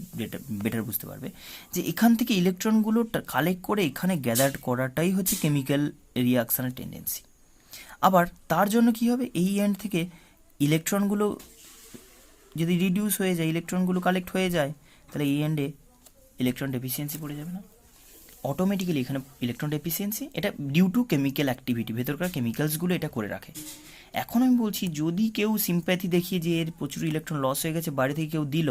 S1: বেটার বুঝতে পারবে, যে এখান থেকে ইলেকট্রনগুলো কালেক্ট করে এখানে গ্যাদার করাটাই হচ্ছে কেমিক্যাল রিয়াকশানের টেন্ডেন্সি। আবার তার জন্য কি হবে, এই এন্ড থেকে ইলেকট্রনগুলো যদি রিডিউস হয়ে যায়, ইলেকট্রনগুলো কালেক্ট হয়ে যায়, তাহলে এই এন্ডে ইলেকট্রন ডেফিসিয়েন্সি পড়ে যাবে না অটোমেটিক্যালি। এখানে ইলেকট্রন ডেফিসিয়েন্সি এটা ডিউ টু কেমিক্যাল অ্যাক্টিভিটি, ভেতরকার কেমিক্যালসগুলো এটা করে রাখে। এখন আমি বলছি, যদি কেউ সিম্প্যাথি দেখিয়ে যে এর প্রচুর ইলেকট্রন লস হয়ে গেছে, বাড়ি থেকে কেউ দিল,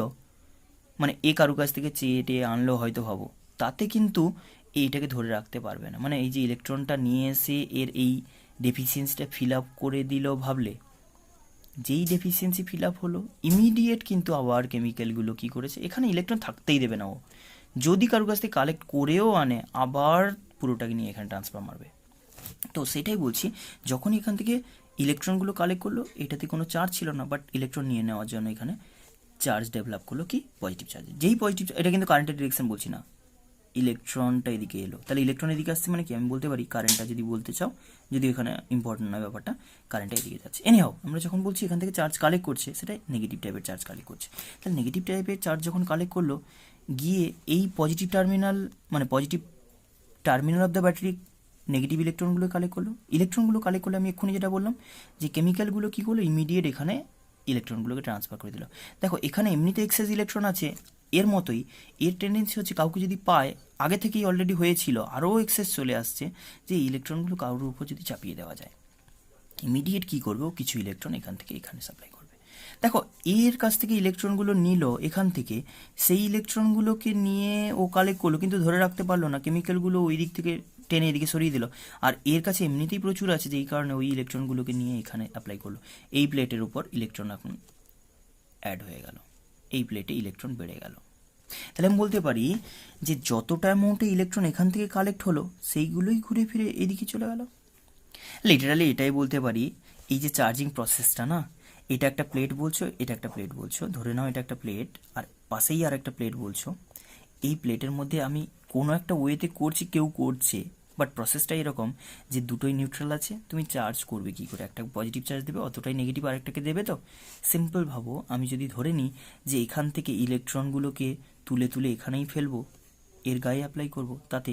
S1: মানে এ কারু কাছ থেকে চেয়ে টেয়ে আনলো হয়তো ভাবো, তাতে কিন্তু এইটাকে ধরে রাখতে পারবে না। মানে এই যে ইলেকট্রনটা নিয়ে এসে এর এই ডেফিসিয়েন্সিটা ফিল আপ করে দিল ভাবলে, যেই ডেফিসিয়েন্সি ফিল আপ হলো ইমিডিয়েট কিন্তু আবার কেমিক্যালগুলো কি করেছে, এখানে ইলেকট্রন থাকতেই দেবে না ও, যদি কারোর কাছ থেকে কালেক্ট করেও আনে আবার পুরোটাকে নিয়ে এখানে ট্রান্সফার মারবে। তো সেটাই বলছি, যখন এখান থেকে ইলেকট্রনগুলো কালেক্ট করলো, এটাতে কোনো চার্জ ছিল না, বাট ইলেকট্রন নিয়ে নেওয়ার জন্য এখানে চার্জ ডেভেলপ করলো, কি পজিটিভ চার্জ। যেই পজিটিভ, এটা কিন্তু কারেন্টের ডিরেকশন বলছি না, ইলেকট্রনটা এদিকে এলো, তাহলে ইলেকট্রন এদিকে আসছে মানে কি, আমি বলতে পারি কারেন্টটা যদি বলতে চাও, যদি এখানে ইম্পর্টেন্ট নয় ব্যাপারটা, কারেন্টটা এদিকে যাচ্ছে। এনিহাও আমরা যখন বলছি এখান থেকে চার্জ কালেক্ট করছে, সেটা নেগেটিভ টাইপের চার্জ কালেক্ট করছে। তাহলে নেগেটিভ টাইপের চার্জ যখন কালেক্ট করলো, গিয়ে এই পজিটিভ টার্মিনাল মানে positive terminal of the battery negative ইলেকট্রনগুলো কালেক্ট করলো। ইলেকট্রনগুলো কালেক্ট করলে আমি এক্ষুনি যেটা বললাম, যে কেমিক্যালগুলো কী করলো, ইমিডিয়েট এখানে ইলেকট্রনগুলোকে ট্রান্সফার করে দিল। দেখো এখানে এমনিতে এক্সেস ইলেকট্রন আছে, এর মতোই এর টেন্ডেন্সি হচ্ছে কাউকে যদি পায়, আগে থেকেই অলরেডি হয়েছিল, আরও এক্সেস চলে আসছে, যে ইলেকট্রনগুলো কারোর উপর যদি চাপিয়ে দেওয়া যায়, ইমিডিয়েট কী করবে, ও কিছু ইলেকট্রন এখান থেকে এখানে সাপ্লাই করবে। দেখো এর কাছ থেকে ইলেকট্রনগুলো নিল এখান থেকে, সেই ইলেকট্রনগুলোকে নিয়ে ও কালেক্ট করলো, কিন্তু ধরে রাখতে পারলো না, কেমিক্যালগুলো ওই দিক থেকে টেনে এদিকে সরিয়ে দিল। আর এর কাছে এমনিতেই প্রচুর আছে, যেই কারণে ওই ইলেকট্রনগুলোকে নিয়ে এখানে অ্যাপ্লাই করলো। এই প্লেটের উপর ইলেকট্রন এখন অ্যাড হয়ে গেল, এই প্লেটে ইলেকট্রন বেড়ে গেল। তাহলে আমি বলতে পারি যে যতটা অ্যামাউন্টে ইলেকট্রন এখান থেকে কালেক্ট হলো, সেইগুলোই ঘুরে ফিরে এদিকে চলে গেল। লিটারালি এটাই বলতে পারি, এই যে চার্জিং প্রসেসটা না, এটা একটা প্লেট বলছো, এটা একটা প্লেট বলছো, ধরে নাও এটা একটা প্লেট আর পাশেই আর একটা প্লেট বলছো। এই প্লেটের মধ্যে আমি কোনো একটা ওয়েতে করছি, কেউ করছে, বাট প্রসেসটা এরকম যে দুটোই নিউট্রাল আছে, তুমি চার্জ করবে কি করে? একটা পজিটিভ চার্জ দেবে, অতটাই নেগেটিভ আরেকটাকে দেবে। তো সিম্পল ভাবো, আমি যদি ধরে নিই যে এখান থেকে ইলেকট্রনগুলোকে তুলে তুলে এখানেই ফেলবো, এর গায়ে অ্যাপ্লাই করব, তাতে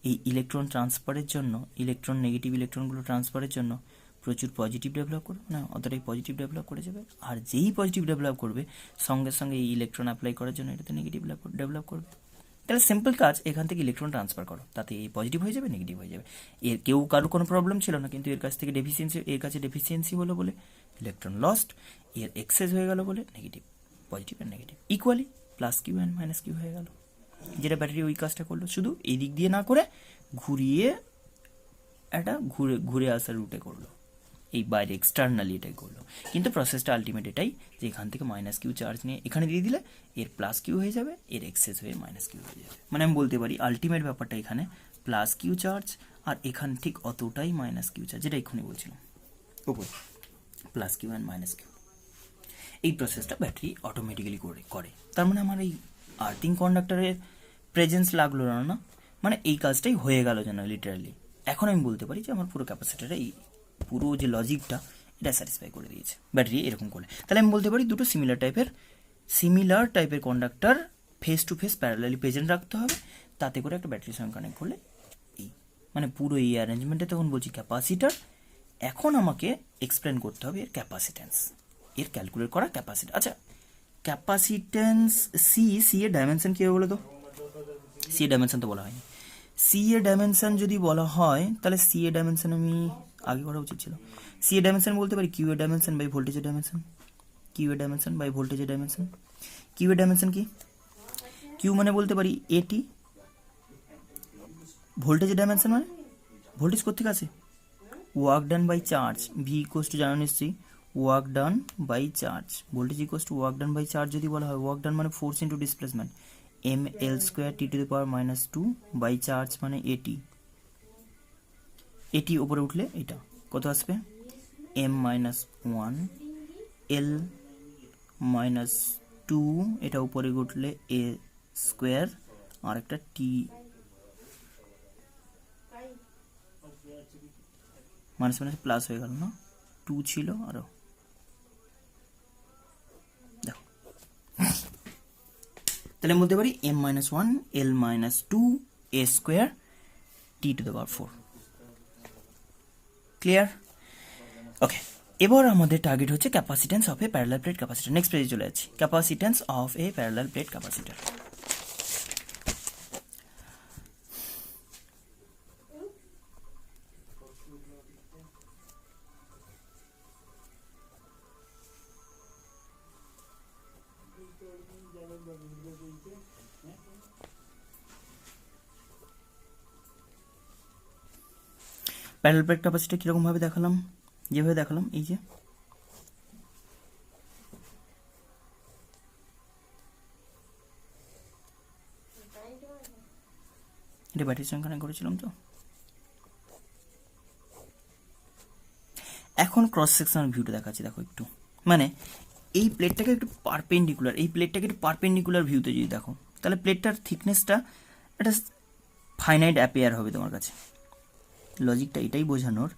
S1: এই ইলেকট্রন ট্রান্সফারের জন্য, ইলেকট্রন নেগেটিভ ইলেকট্রনগুলো ট্রান্সফারের জন্য প্রচুর পজিটিভ ডেভেলপ করবে না, অতটাই পজিটিভ ডেভেলপ করে যাবে। আর যেই পজিটিভ ডেভেলপ করবে সঙ্গে সঙ্গে এই ইলেকট্রন অ্যাপ্লাই করার জন্য এটাতে নেগেটিভ ডেভেলপ করবে। তাহলে সিম্পল কাজ, এখান থেকে ইলেকট্রন ট্রান্সফার করো, তাতে এই পজিটিভ হয়ে যাবে, নেগেটিভ হয়ে যাবে। এর কেউ কারোর কোনো প্রবলেম ছিল না, কিন্তু এর কাছ থেকে ডেফিসিয়েন্সি, এর কাছে ডেফিসিয়েন্সি হলো বলে ইলেকট্রন লস্ট, এর এক্সেস হয়ে গেল বলে negative, positive and negative equally plus Q and minus Q হয়ে গেল। যেটা ব্যাটারি ওই কাজটা করলো, শুধু এই দিক দিয়ে না করে ঘুরিয়ে একটা ঘুরে ঘুরে আসার রুটে করলো, এই বাইরে এক্সটার্নালি এটাই করলো। কিন্তু প্রসেসটা আলটিমেট এটাই যে এখান থেকে মাইনাস কিউ চার্জ নিয়ে এখানে দিয়ে দিলে এর প্লাস কিউ হয়ে যাবে, এর এক্সেস হয়ে মাইনাস কিউ হয়ে যাবে। মানে আমি বলতে পারি আলটিমেট ব্যাপারটা এখানে প্লাস কিউ চার্জ, আর এখানে ঠিক অতটাই মাইনাস কিউ চার্জ, যেটা এক্ষুনি বলছিলাম ওপর plus Q and minus Q. এই প্রসেসটা ব্যাটারি অটোমেটিক্যালি করে। তার মানে আমার এই আর্থিং কন্ডাক্টরের প্রেজেন্স লাগলো না, মানে এই কাজটাই হয়ে গেল যেন লিটারালি। এখন আমি বলতে পারি যে আমার পুরো ক্যাপাসিটারে এই পুরো যে লজিকটা এটা স্যাটিসফাই করে দিয়েছে ব্যাটারি এরকম করলে। তাহলে আমি বলতে পারি দুটো সিমিলার টাইপের conductor face to face parallelly present রাখতে হবে, তাতে করে একটা ব্যাটারির সঙ্গে কানেক্ট করলে এই মানে পুরো এই অ্যারেঞ্জমেন্টে তখন বলছি ক্যাপাসিটার। এখন আমাকে এক্সপ্লেন করতে হবে এর ক্যাপাসিট্যান্স, এর ক্যালকুলেট করা ক্যাপাসিটি। আচ্ছা, ক্যাপাসিট্যান্স সি এর ডাইমেনশন কি হবে বলো তো? সি এর ডাইমেনশন তো বলা হয়নি। সি এর ডাইমেনশন যদি বলা হয় তাহলে সি এর ডাইমেনশন আমি আগে করা উচিত ছিল। সি এর ডাইমেনশন বলতে পারি কিউ এর ডাইমেনশন বাই ভোল্টেজের ডাইমেনশন, কিউ এর ডাইমেনশন বাই ভোল্টেজের ডাইমেনশন। কিউ এর ডাইমেনশন কি? কিউ মানে বলতে পারি এটি, ভোল্টেজের ডাইমেনশন মানে ভোল্টেজ কোথেকে আছে? Work done by charge, V equals to জানো নিশ্চয়ই work done by charge, voltage equals to work done by charge যদি বলা হয়, ওয়ার্ক ডান মানে force into displacement, M L square T to the power minus two by charge মানে এটি, এটি উপরে উঠলে এটা কত আসবে? M minus one L minus two, এটা উপরে উঠলে এ স্কোয়ার, আর একটা টি মাইনাস মাইনাস প্লাস হয়ে গেল না, টু ছিল আরো, দেখো তাহলে বলতে পারি M minus one L minus two A square T to the power four. Clear? Okay, এবার আমাদের টার্গেট হচ্ছে capacitance of a parallel plate capacitor. Next পেজে চলে যাচ্ছি, capacitance of a parallel plate capacitor. Parallel plate capacitor কিরকম ভাবে দেখালাম? যেভাবে দেখালাম, এই যে এটা ব্যাটারির সঙ্গে কানেক্ট করেছিলাম। তো এখন ক্রস সেকশনাল ভিউটা দেখাচ্ছি, দেখো একটু, মানে এই প্লেটটাকে একটু পারপেন্ডিকুলার, এই প্লেটটাকে একটু পারপেন্ডিকুলার ভিউতে যদি দেখো, তাহলে প্লেটটার থিকনেসটা একটা ফাইনাইট অ্যাপিয়ার হবে তোমার কাছে। লজিকটা এটাই বোঝানোর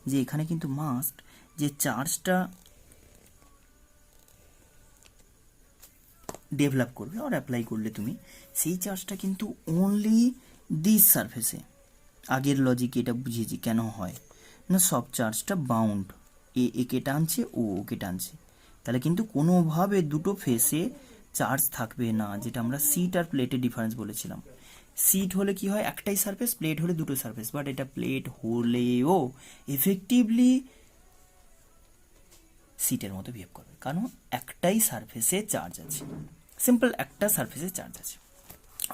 S1: যে এখানে কিন্তু মাস্ট যে চার্জটা ডেভেলপ করবে আর অ্যাপ্লাই করলে তুমি সেই চার্জটা কিন্তু অনলি দিস সারফেসে। আগের লজিকে এটা বুঝিয়েছি কেন হয় না, সব চার্জটা বাউন্ড, একে টানছে ও ওকে টানছে, তাহলে কিন্তু কোনোভাবে দুটো ফেসে চার্জ থাকবে না, যেটা আমরা সিট আর প্লেটের ডিফারেন্স বলেছিলাম। সিট হলে কি হয়, একটাই সারফেস, প্লেট হলে দুটো সারফেস, বাট এটা প্লেট হলেও এফেক্টিভলি সিটের মতো বিহেভ করবে, কারণ একটাই সারফেসে চার্জ আছে, সিম্পল একটা সারফেসে চার্জ আছে।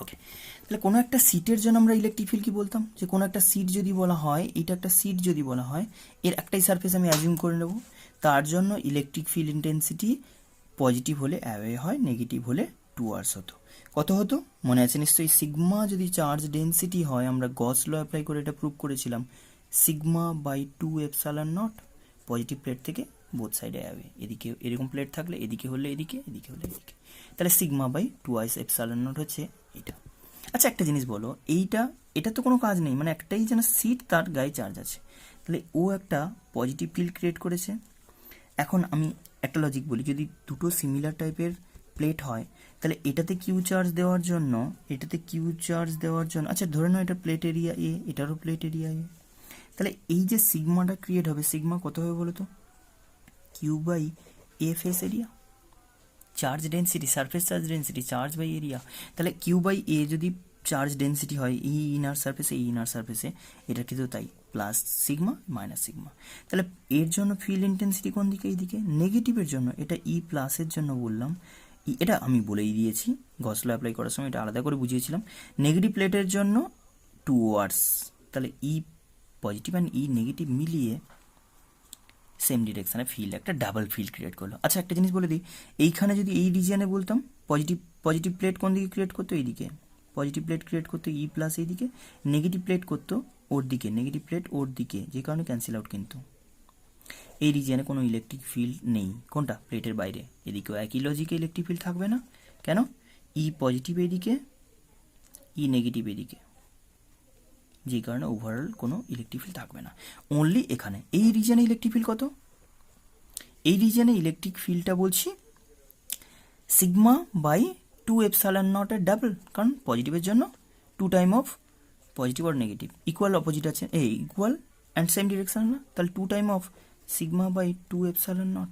S1: ওকে, তাহলে কোনো একটা সিটের জন্য আমরা ইলেকট্রিক ফিল্ড কি বলতাম, যে কোনো একটা সিট যদি বলা হয়, এটা একটা সিট যদি বলা হয়, এর একটাই সারফেস আমি অ্যাজিউম করে নেব, তার জন্য ইলেকট্রিক ফিল্ড ইন্টেন্সিটি পজিটিভ হলে অ্যাওয়ে হয়, নেগেটিভ হলে টুয়ার্ডস হতো। কত হতো মনে আছে নিশ্চয়ই? সিগমা যদি চার্জ ডেন্সিটি হয়, আমরা গস ল অ্যাপ্লাই করে এটা প্রুভ করেছিলাম, sigma by 2 epsilon naught, positive plate থেকে বোথ সাইডে যাবে, এদিকে এরকম প্লেট থাকলে এদিকে হলে এদিকে, এদিকে হলে এদিকে, তাহলে সিগমা বাই 2 এপসাইলন নট হচ্ছে এটা। আচ্ছা একটা জিনিস বলো, এটা তো কোনো কাজ নেই, মানে একটাই যেন সিট, তার গায়ে চার্জ আছে, তাহলে ও একটা পজিটিভ ফিল্ড ক্রিয়েট করেছে। এখন আমি একটা লজিক বলি, যদি দুটো সিমিলার টাইপের প্লেট হয় তাহলে এটাতে কিউ চার্জ দেওয়ার জন্য, আচ্ছা ধরে নাও এটা প্লেট এরিয়া এ, এটারও প্লেট এরিয়া এ, তাহলে এই যে সিগমাটা ক্রিয়েট হবে, সিগমা কত হবে বলো তো, Q by A face area, charge density, surface charge density, charge by area, তাহলে কিউ বাই এ যদি চার্জ ডেন্সিটি হয় ই ইনার সারফেসে, এটা কিন্তু তাই প্লাস সিগমা মাইনাস সিগমা, তাহলে এর জন্য ফিল্ড ইন্টেন্সিটি কোন দিকে, এইদিকে, নেগেটিভের জন্য এটা ই প্লাসের জন্য বললাম, এটা আমি বলেই দিয়েছি গস ল অ্যাপ্লাই করার সময়, এটা আলাদা করে বুঝিয়েছিলাম, নেগেটিভ প্লেটের জন্য টুয়ার্ডস, তাহলে ই পজিটিভ অ্যান্ড ই নেগেটিভ মিলিয়ে সেম ডিরেকশানে ফিল্ড, একটা ডাবল ফিল্ড ক্রিয়েট করলো। আচ্ছা একটা জিনিস বলে দিই, এইখানে যদি এই রিজিয়নে বলতাম পজিটিভ প্লেট কোন দিকে ক্রিয়েট করতো, এইদিকে, পজিটিভ প্লেট ক্রিয়েট করতো ই প্লাস এইদিকে, নেগেটিভ প্লেট করতো ওর দিকে, যে কারণে ক্যান্সেল আউট, কিন্তু এই রিজিয়নে কোনো ইলেকট্রিক ফিল্ড নেই, কোনটা, প্লেটের বাইরে, এদিকেও একই লজিকে ইলেকট্রিক ফিল্ড থাকবে না, কেন, ই পজিটিভ এদিকে, ই নেগেটিভ এদিকে, যে কারণে ওভারঅল কোনো ইলেকট্রিক ফিল্ড থাকবে না, অনলি এখানে এই রিজিয়নে ইলেকট্রিক ফিল্ড কত, এই রিজিয়নে ইলেকট্রিক ফিল্ডটা বলছি সিগমা বাই 2 এপসাইলন নটের ডাবল, কারণ পজিটিভের জন্য 2 টাইম অফ পজিটিভ আর নেগেটিভ, ইকুয়াল অপোজিট আছে, ইকুয়াল অ্যান্ড সেম ডিরেকশন না, তাহলে 2 time of sigma by 2 epsilon naught,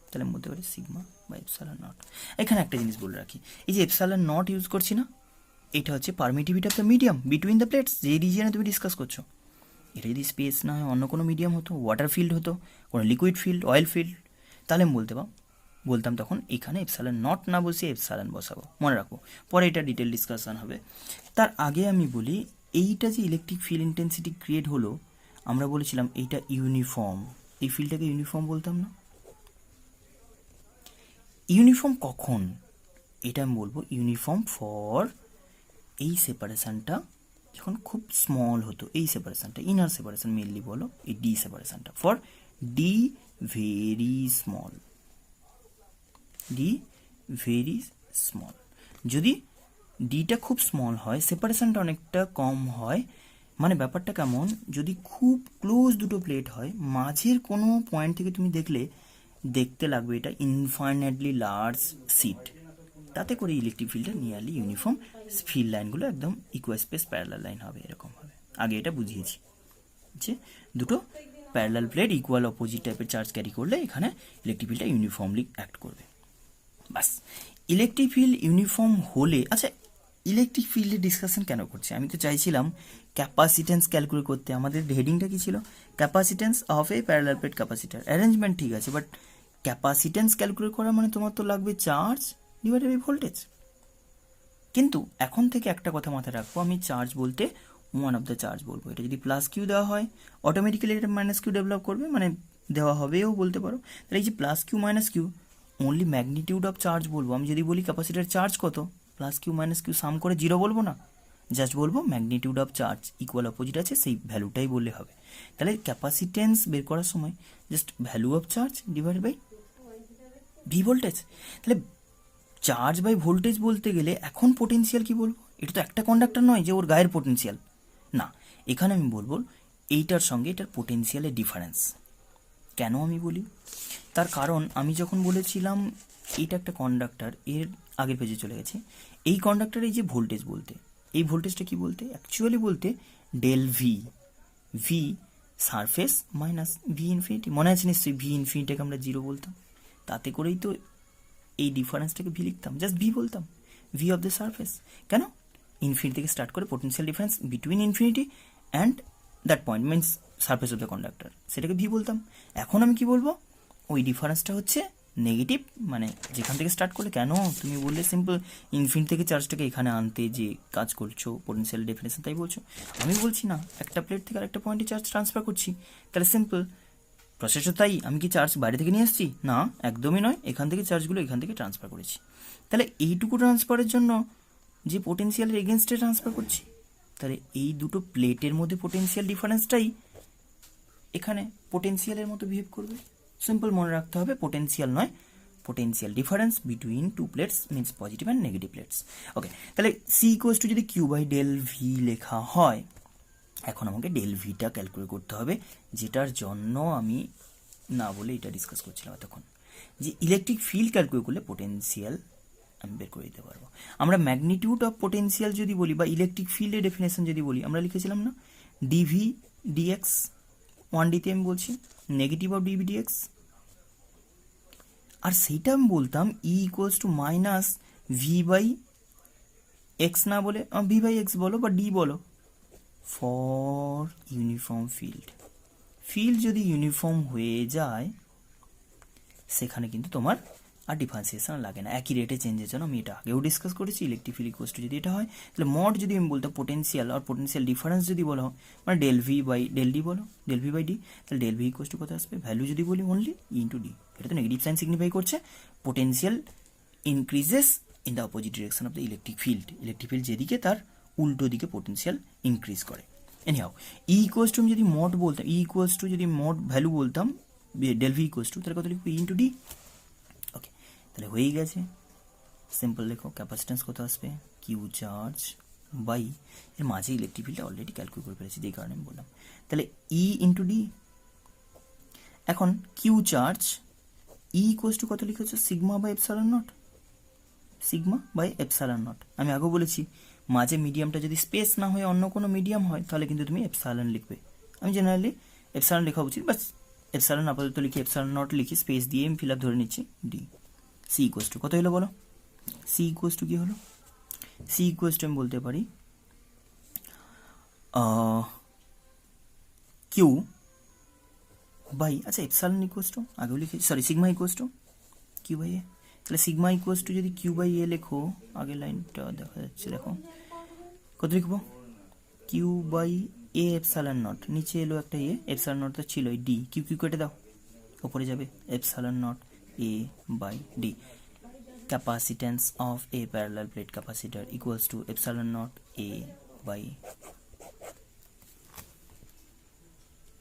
S1: তাহলে মধ্যে পারি সিগমা বাই এপসাইলন নট। এখানে একটা জিনিস বলে রাখি, এই যে এপসাইলন নট ইউজ করছি না, এটা হচ্ছে permittivity of the medium between the plates, যে রিজিয়নে তুমি ডিসকাস করছো, এটা যদি স্পেস না হয় অন্য কোনো মিডিয়াম হতো, ওয়াটার ফিল্ড হতো, কোনো লিকুইড ফিল্ড, অয়েল ফিল্ড, তাহলে আমি বলতাম তখন এখানে এপসাইলন নট না বসিয়ে এপসাইলন বসাবো, মনে রাখো, পরে এটা ডিটেল ডিসকাশন হবে। তার আগে আমি বলি, এইটা যে ইলেকট্রিক ফিল্ড ইন্টেন্সিটি ক্রিয়েট হলো, আমরা বলেছিলাম এইটা ইউনিফর্ম, এই ফিল্ডটাকে ইউনিফর্ম বলতাম না, ইউনিফর্ম কখন, এটা আমি বলবো ইউনিফর্ম ফর এই সেপারেশনটা যখন খুব স্মল হতো, এই সেপারেশনটা ইনার সেপারেশন মেনলি বলো, এই ডি সেপারেশনটা ফর ডি ভেরি স্মল, যদি ডিটা খুব স্মল হয়, সেপারেশনটা অনেকটা কম হয়, মানে ব্যাপারটা কেমন, যদি খুব ক্লোজ দুটো প্লেট হয়, মাঝের কোনো পয়েন্ট থেকে তুমি দেখতে লাগবে এটা ইনফাইনাইটলি লার্জ সিট, তাতে করে ইলেকট্রিক ফিল্ডটা নিয়ারলি ইউনিফর্ম, ফিল্ড লাইনগুলো একদম ইকুয়াল স্পেস প্যারালাল লাইন হবে, এরকম হবে, আগে এটা বুঝিয়েছি যে দুটো প্যারালাল প্লেট ইকুয়াল অপোজিট টাইপের চার্জ ক্যারি করলে এখানে ইলেকট্রিক ফিল্ডটা ইউনিফর্মলি অ্যাক্ট করবে, বাস। ইলেকট্রিক ফিল্ড ইউনিফর্ম হলে, আচ্ছা ইলেকট্রিক ফিল্ডের ডিসকাশন কেন করছি, আমি তো চাইছিলাম ক্যাপাসিটেন্স ক্যালকুলেট করতে, আমাদের হেডিংটা কি ছিল, capacitance of a parallel plate capacitor, arrangement ঠিক আছে, বাট ক্যাপাসিটেন্স ক্যালকুলেট করা মানে তোমার তো লাগবে চার্জ ডিভাইডেড বাই ভোল্টেজ, কিন্তু এখন থেকে একটা কথা মাথায় রাখবো, আমি চার্জ বলতে ওয়ান অফ দ্য চার্জ বলবো, এটা যদি প্লাস কিউ দেওয়া হয় অটোমেটিক্যালি এটা মাইনাস কিউ ডেভেলপ করবে, মানে দেওয়া হবেও বলতে পারো, তাহলে এই যে plus Q minus Q only magnitude of charge বলবো, আমি যদি বলি ক্যাপাসিটার চার্জ কত, plus Q minus Q sum করে 0 বলবো না, জাস্ট বলবো magnitude of charge, equal opposite আছে সেই ভ্যালুটাই বললে হবে, তাহলে ক্যাপাসিটেন্স বের করার সময় just value of charge divide by V voltage, তাহলে চার্জ বাই ভোল্টেজ বলতে গেলে এখন পোটেনশিয়াল কি বলবো, এটা তো একটা কন্ডাক্টর নয় যে ওর গায়ের পোটেনশিয়াল না, এখানে আমি বলবো এইটার সঙ্গে এটার পোটেনশিয়ালের ডিফারেন্স, কেন আমি বলি, তার কারণ আমি যখন বলেছিলাম এইটা একটা কন্ডাক্টর, এর আগের পেজে চলে গেছে, এই কন্ডাক্টর এই যে ভোল্টেজ বলতে, এই ভোল্টেজটা কি বলতে, অ্যাকচুয়ালি বলতে del V surface minus V infinity, মনে আছে নিশ্চয়ই, ভি ইনফিনিটিকে আমরা 0 বলতাম, তাতে করেই তো এই ডিফারেন্সটাকে ভি লিখতাম, জাস্ট ভি বলতাম, ভি অফ দ্য সারফেস, কেন, ইনফিনিটি থেকে স্টার্ট করে potential difference between infinity and that point means surface of the conductor, সেটাকে ভি বলতাম, এখন আমি কি বলবো, ওই ডিফারেন্সটা হচ্ছে নেগেটিভ, মানে যেখান থেকে স্টার্ট করলে, কেন তুমি বললে সিম্পল ইনফিনিটি থেকে চার্জটাকে এখানে আনতে যে কাজ করছো পোটেনশিয়াল ডেফিনেশন, তাই বলছো, আমি বলছি না একটা প্লেট থেকে আরেকটা পয়েন্টে চার্জ ট্রান্সফার করছি, তাহলে সিম্পল প্রসেসও তাই, আমি কি চার্জ বাইরে থেকে নিয়ে আসছি না, একদমই নয়, এখান থেকে চার্জগুলো এখান থেকে ট্রান্সফার করেছি, তাহলে এইটুকু ট্রান্সফারের জন্য যে পোটেনশিয়ালের এগেনস্টে ট্রান্সফার করছি, তাহলে এই দুটো প্লেটের মধ্যে পোটেনশিয়াল ডিফারেন্সটাই এখানে পোটেনশিয়ালের মতো বিহেভ করবে, সিম্পল মনে রাখতে হবে, পোটেনশিয়াল নয়, potential difference between two plates means positive and negative plates. Okay, তাহলে সি ইকুয়ালস টু যদি কিউ বাই ডেল ভি লেখা হয়, এখন আমাকে ডেল ভিটা ক্যালকুলেট করতে হবে, যেটার জন্য আমি না বলে এটা ডিসকাস করছিলাম এতক্ষণ, যে ইলেকট্রিক ফিল্ড ক্যালকুলেট করলে পোটেনশিয়াল আমি বের করে দিতে পারবো। আমরা ম্যাগনিটিউড অফ পোটেনশিয়াল যদি বলি বা ইলেকট্রিক ফিল্ডের ডেফিনেশন যদি বলি, আমরা লিখেছিলাম না ডিভি ডিএক্স, 1D তে আমি বলছি নেগেটিভ অফ ডিভি ডিএক্স, আর সেইটা আমি বলতাম E equals to minus V by x, না বলে ভি বাই এক্স বলো বা ডি বলো, ফর ইউনিফর্ম ফিল্ড। ফিল্ড যদি ইউনিফর্ম হয়ে যায় সেখানে কিন্তু তোমার আর ডিফারেন্সিয়েশন লাগে না, একই রেটে চেঞ্জের জন্য। আমি এটা আগেও ডিসকাস করেছি, ইলেকট্রিক ফিল্ড ইকুয়ালস টু যদি এটা হয়, তাহলে মড যদি আমি বলতাম পোটেনশিয়াল আর পোটেনশিয়াল ডিফারেন্স যদি বলা হয়, মানে del V by del d বলো, ডেল ভি বাই ডি, তাহলে ডেল ভি ইকুয়ালস টু কত আসবে, ভ্যালু যদি বলি অনলি ইন্টু ডি, এটা তো নেগেটিভ সাইন সিগনিফাই করছে potential increases in the opposite direction of the electric field. Electric field যেদিকে তার উল্টো দিকে পোটেনশিয়াল ইনক্রিজ করে। এনিহাও ই ইকুয়ালস টু আমি যদি মড বলতাম, ই ইকুয়ালস টু যদি মড ভ্যালু বলতাম ডেল ভি ইকুয়ালস টু, তাহলে কত লিখবো, ইন্টু ডি। ওকে, তাহলে হয়েই গেছে, সিম্পল লেখো ক্যাপাসিট্যান্স কত আসবে, কিউ চার্জ বাই এর মাঝে ইলেকট্রিক ফিল্ডটা অলরেডি ক্যালকুলেট করে ফেলেছি, যেই কারণে আমি বললাম, তাহলে ই ইন্টু ডি। এখন Q charge E equals to কত লিখেছো, sigma by epsilon naught, sigma by epsilon naught. আমি আগেও বলেছি মাঝে মিডিয়ামটা যদি স্পেস না হয়ে অন্য কোনো মিডিয়াম হয় তাহলে কিন্তু তুমি এপসাইলন লিখবে। আমি জেনারেলি এপসাইলন লেখা উচিত, বাস এপসাইলন আপাতত লিখি, এপসাইলন নট লিখি, স্পেস দিয়ে আমি ফিল আপ ধরে নিচ্ছি ডি। সি ইকুয়ালস টু কত হলো বলো, সি ইকুয়ালস টু কি হলো, সি ইকুয়ালস টু আমি বলতে পারি কিউ বাই, আচ্ছা এপসাইলন ইকুয়ালস টু আগেও লিখেছি, sorry sigma equals to Q by A, তাহলে সিগমা ইকুয়ালস টু যদি কিউ বাই এ লেখো, আগের লাইনটা দেখা যাচ্ছে দেখো, কত লিখবো, Q by A epsilon naught, নিচে এলো একটা এ, এপসাইলন নট তো ছিল ডি, কিউ কিউ কেটে দাও, ওপরে যাবে epsilon naught A by d. Capacitance of a parallel plate capacitor equals to epsilon naught A by,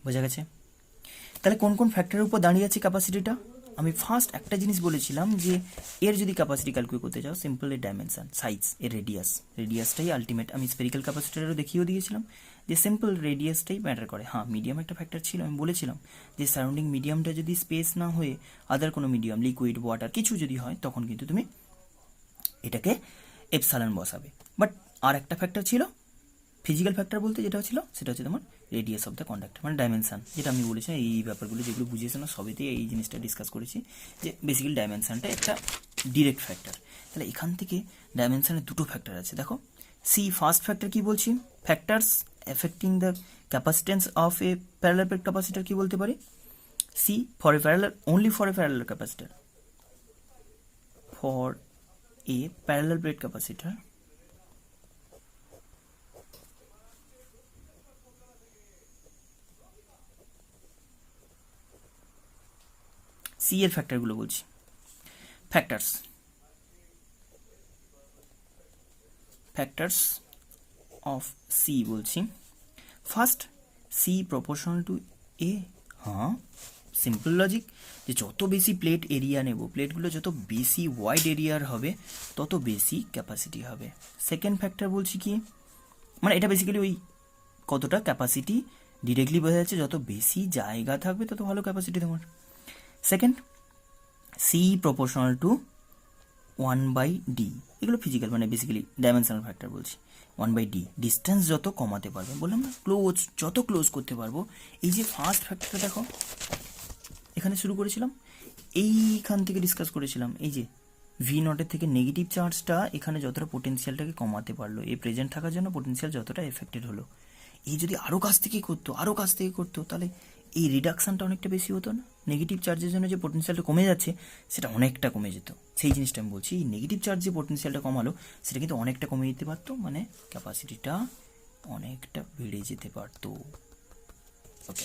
S1: বোঝা গেছে? তাহলে কোন কোন ফ্যাক্টরের উপর দাঁড়িয়ে আছে ক্যাপাসিটিটা? আমি ফার্স্ট একটা জিনিস বলেছিলাম যে এর যদি ক্যাপাসিটি ক্যালকুলেট করতে চাও, সিম্পল এর ডাইমেনশন, সাইজ, এর রেডিয়াসটাই আলটিমেট। আমি স্পেরিক্যাল ক্যাপাসিটারও দেখিয়েও দিয়েছিলাম যে সিম্পল রেডিয়াসটাই ম্যাটার করে। হ্যাঁ, মিডিয়াম একটা ফ্যাক্টর ছিল, আমি বলেছিলাম যে সারাউন্ডিং মিডিয়ামটা যদি স্পেস না হয়ে আদার কোনো মিডিয়াম, লিকুইড, ওয়াটার কিছু যদি হয়, তখন কিন্তু তুমি এটাকে এপসাইলন বসাবে। বাট আর একটা ফ্যাক্টর ছিল ফিজিক্যাল ফ্যাক্টর বলতে, যেটা ছিল সেটা হচ্ছে তোমার রেডিয়াস অফ দ্য কন্ডাক্টর, মানে ডাইমেনশন, যেটা আমি বলেছি এই ব্যাপারগুলো যেগুলো বুঝিয়েছে না সবেতেই এই জিনিসটা ডিসকাস করেছি, যে বেসিক্যালি ডাইমেনশনটা একটা ডিরেক্ট ফ্যাক্টর। তাহলে এখান থেকে ডাইমেনশনের দুটো ফ্যাক্টর আছে, দেখো সি ফার্স্ট ফ্যাক্টর কি বলছি, factors affecting the capacitance of a parallel plate capacitor কি বলতে পারি, C for a parallel, only for a parallel capacitor, for a parallel plate capacitor C এর ফ্যাক্টরগুলো বলছি, ফ্যাক্টরস অফ সি বলছি। First, C proportional to A. হ্যাঁ, simple logic, যে যত বেশি প্লেট এরিয়া নেব, প্লেটগুলো যত বেশি ওয়াইড এরিয়ার হবে তত বেশি ক্যাপাসিটি হবে। সেকেন্ড ফ্যাক্টর বলছি কি, মানে এটা বেসিক্যালি ওই কতটা ক্যাপাসিটি ডিরেক্টলি বোঝা যাচ্ছে, যত বেশি জায়গা থাকবে তত ভালো ক্যাপাসিটি তোমার। Second, C proportional two 1/d, এগুলো ফিজিক্যাল মানে বেসিক্যালি ডাইমেনশনাল ফ্যাক্টর বলছি। 1/d, ডিস্টেন্স যত কমাতে পারবে, বললাম না ক্লোজ, যত ক্লোজ করতে পারবো। এই যে ফার্স্ট ফ্যাক্টরটা দেখো, এখানে শুরু করেছিলাম, এইখান থেকে ডিসকাস করেছিলাম, এই যে ভি নটের থেকে নেগেটিভ চার্জটা এখানে যতটা পোটেনশিয়ালটাকে কমাতে পারলো, এই প্রেজেন্ট থাকার জন্য পোটেনশিয়াল যতটা এফেক্টেড হলো, এই যদি আরও কাছ থেকে করতো তাহলে এই রিডাকশানটা অনেকটা বেশি হতো না? নেগেটিভ চার্জের জন্য যে পোটেনশিয়ালটা কমে যাচ্ছে সেটা অনেকটা কমে যেত। সেই জিনিসটা আমি বলছি, এই নেগেটিভ চার্জ যে পোটেনশিয়ালটা কমালো সেটা কিন্তু অনেকটা কমে যেতে পারতো, মানে ক্যাপাসিটিটা অনেকটা বেড়ে যেতে পারতো। ওকে,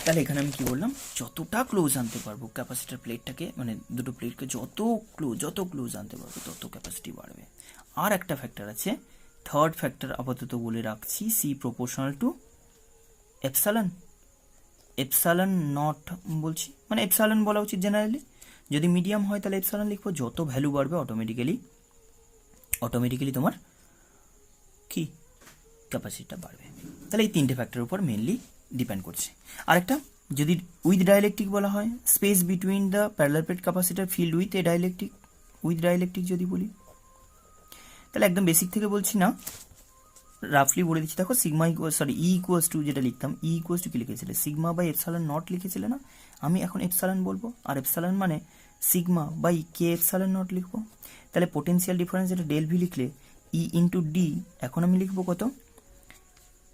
S1: তাহলে এখানে আমি কি বললাম, যতটা ক্লোজ আনতে পারবো ক্যাপাসিটার প্লেটটাকে, মানে দুটো প্লেটকে যত ক্লোজ আনতে পারবো তত ক্যাপাসিটি বাড়বে। আর একটা ফ্যাক্টর আছে, থার্ড ফ্যাক্টর আপাতত বলে রাখছি, C proportional to epsilon. Epsilon naught বলছি, মানে এপসালন বলা উচিত জেনারেলি। যদি মিডিয়াম হয় তাহলে এপসালন লিখবো। যত ভ্যালু বাড়বে অটোমেটিক্যালি তোমার কি ক্যাপাসিটিটা বাড়বে। তাহলে এই তিনটে ফ্যাক্টরের উপর মেনলি ডিপেন্ড করছে। আরেকটা, যদি উইথ ডাইলেকট্রিক বলা হয়, space between the parallel plate capacitor filled with a dielectric, with dielectric যদি বলি, তাহলে একদম বেসিক থেকে বলছি না, রাফলি বলে দিচ্ছি। দেখো সিগমা ই ইকুয়ালস টু, যেটা লিখতাম ই ইকুয়ালস টু কি লিখেছিলে, সিগমা বাই এপসালন নট লিখেছিলে না। আমি এখন এপসালন বলবো, আর এপসালন মানে sigma by K epsilon naught লিখবো। তাহলে পোটেনশিয়াল ডিফারেন্স যেটা ডেল ভি লিখলে ই ইন্টু ডি, এখন আমি লিখবো কত,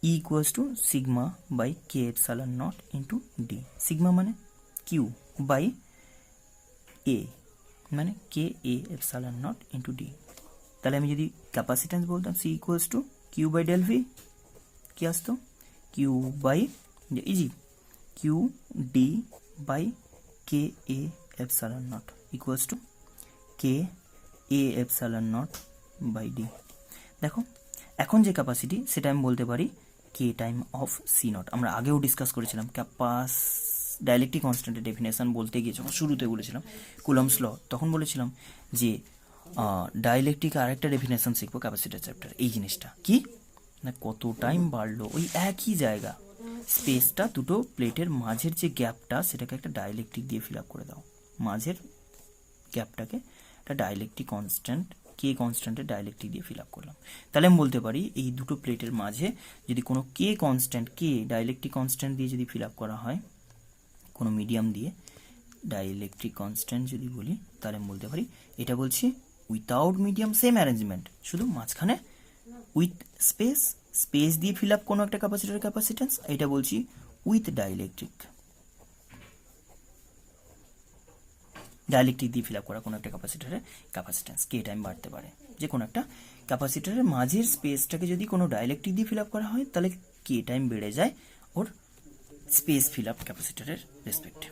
S1: E equals to sigma by K epsilon naught into d. Sigma মানে কিউ বাই এ মানে K A epsilon naught into d. তাহলে আমি যদি ক্যাপাসিটেন্স বলতাম C equals to Q by del V, কি আসতো, কিউ বাই ইজি Q d by K A epsilon naught equals to K A epsilon naught by d. দেখো এখন যে ক্যাপাসিটি সেটা আমি বলতে পারি K time of C naught. আমরা আগেও ডিসকাস করেছিলাম ডাইলেকট্রিক কনস্ট্যান্টের ডেফিনেশন বলতে গিয়ে যখন শুরুতে বলেছিলাম কুলম্বস ল, তখন বলেছিলাম যে ডাইলেকট্রিক আরেকটা ডেফিনেশন শিখবো ক্যাপাসিটর চ্যাপ্টার। এই জিনিসটা কি না, কত টাইম বাড়লো, ওই একই জায়গা স্পেসটা দুটো প্লেটের মাঝের যে গ্যাপটা সেটাকে একটা ডাইলেকট্রিক দিয়ে ফিল আপ করে দাও, মাঝের গ্যাপটাকে একটা ডাইলেকট্রিক কনস্ট্যান্ট কে কনস্ট্যান্টের ডাইলেকট্রিক দিয়ে ফিল আপ করলাম। তাহলে আমি বলতে পারি এই দুটো প্লেটের মাঝে যদি কোনো কে কনস্ট্যান্ট, কে ডাইলেকট্রিক কনস্ট্যান্ট দিয়ে যদি ফিল আপ করা হয়, কোনো মিডিয়াম দিয়ে ডাইলেকট্রিক কনস্ট্যান্ট যদি বলি, তাহলে আমি বলতে পারি এটা বলছি উইথাউট মিডিয়াম সেম অ্যারেঞ্জমেন্ট, শুধু মাঝখানে উইথ স্পেস দিয়ে ফিল আপ কোনো একটা ক্যাপাসিটরের ক্যাপাসিটেন্স, এটা বলছি উইথ ডাইলেকট্রিক দিয়ে ফিল আপ করা কোনো একটা ক্যাপাসিটরের ক্যাপাসিটেন্স কে টাইম বাড়তে পারে। যে কোনো একটা ক্যাপাসিটরের মাঝের স্পেসটাকে যদি কোনো ডাইলেকট্রিক দিয়ে ফিল আপ করা হয় তাহলে কে টাইম বেড়ে যায় ওর স্পেস ফিল আপ ক্যাপাসিটরের রেসপেক্টে।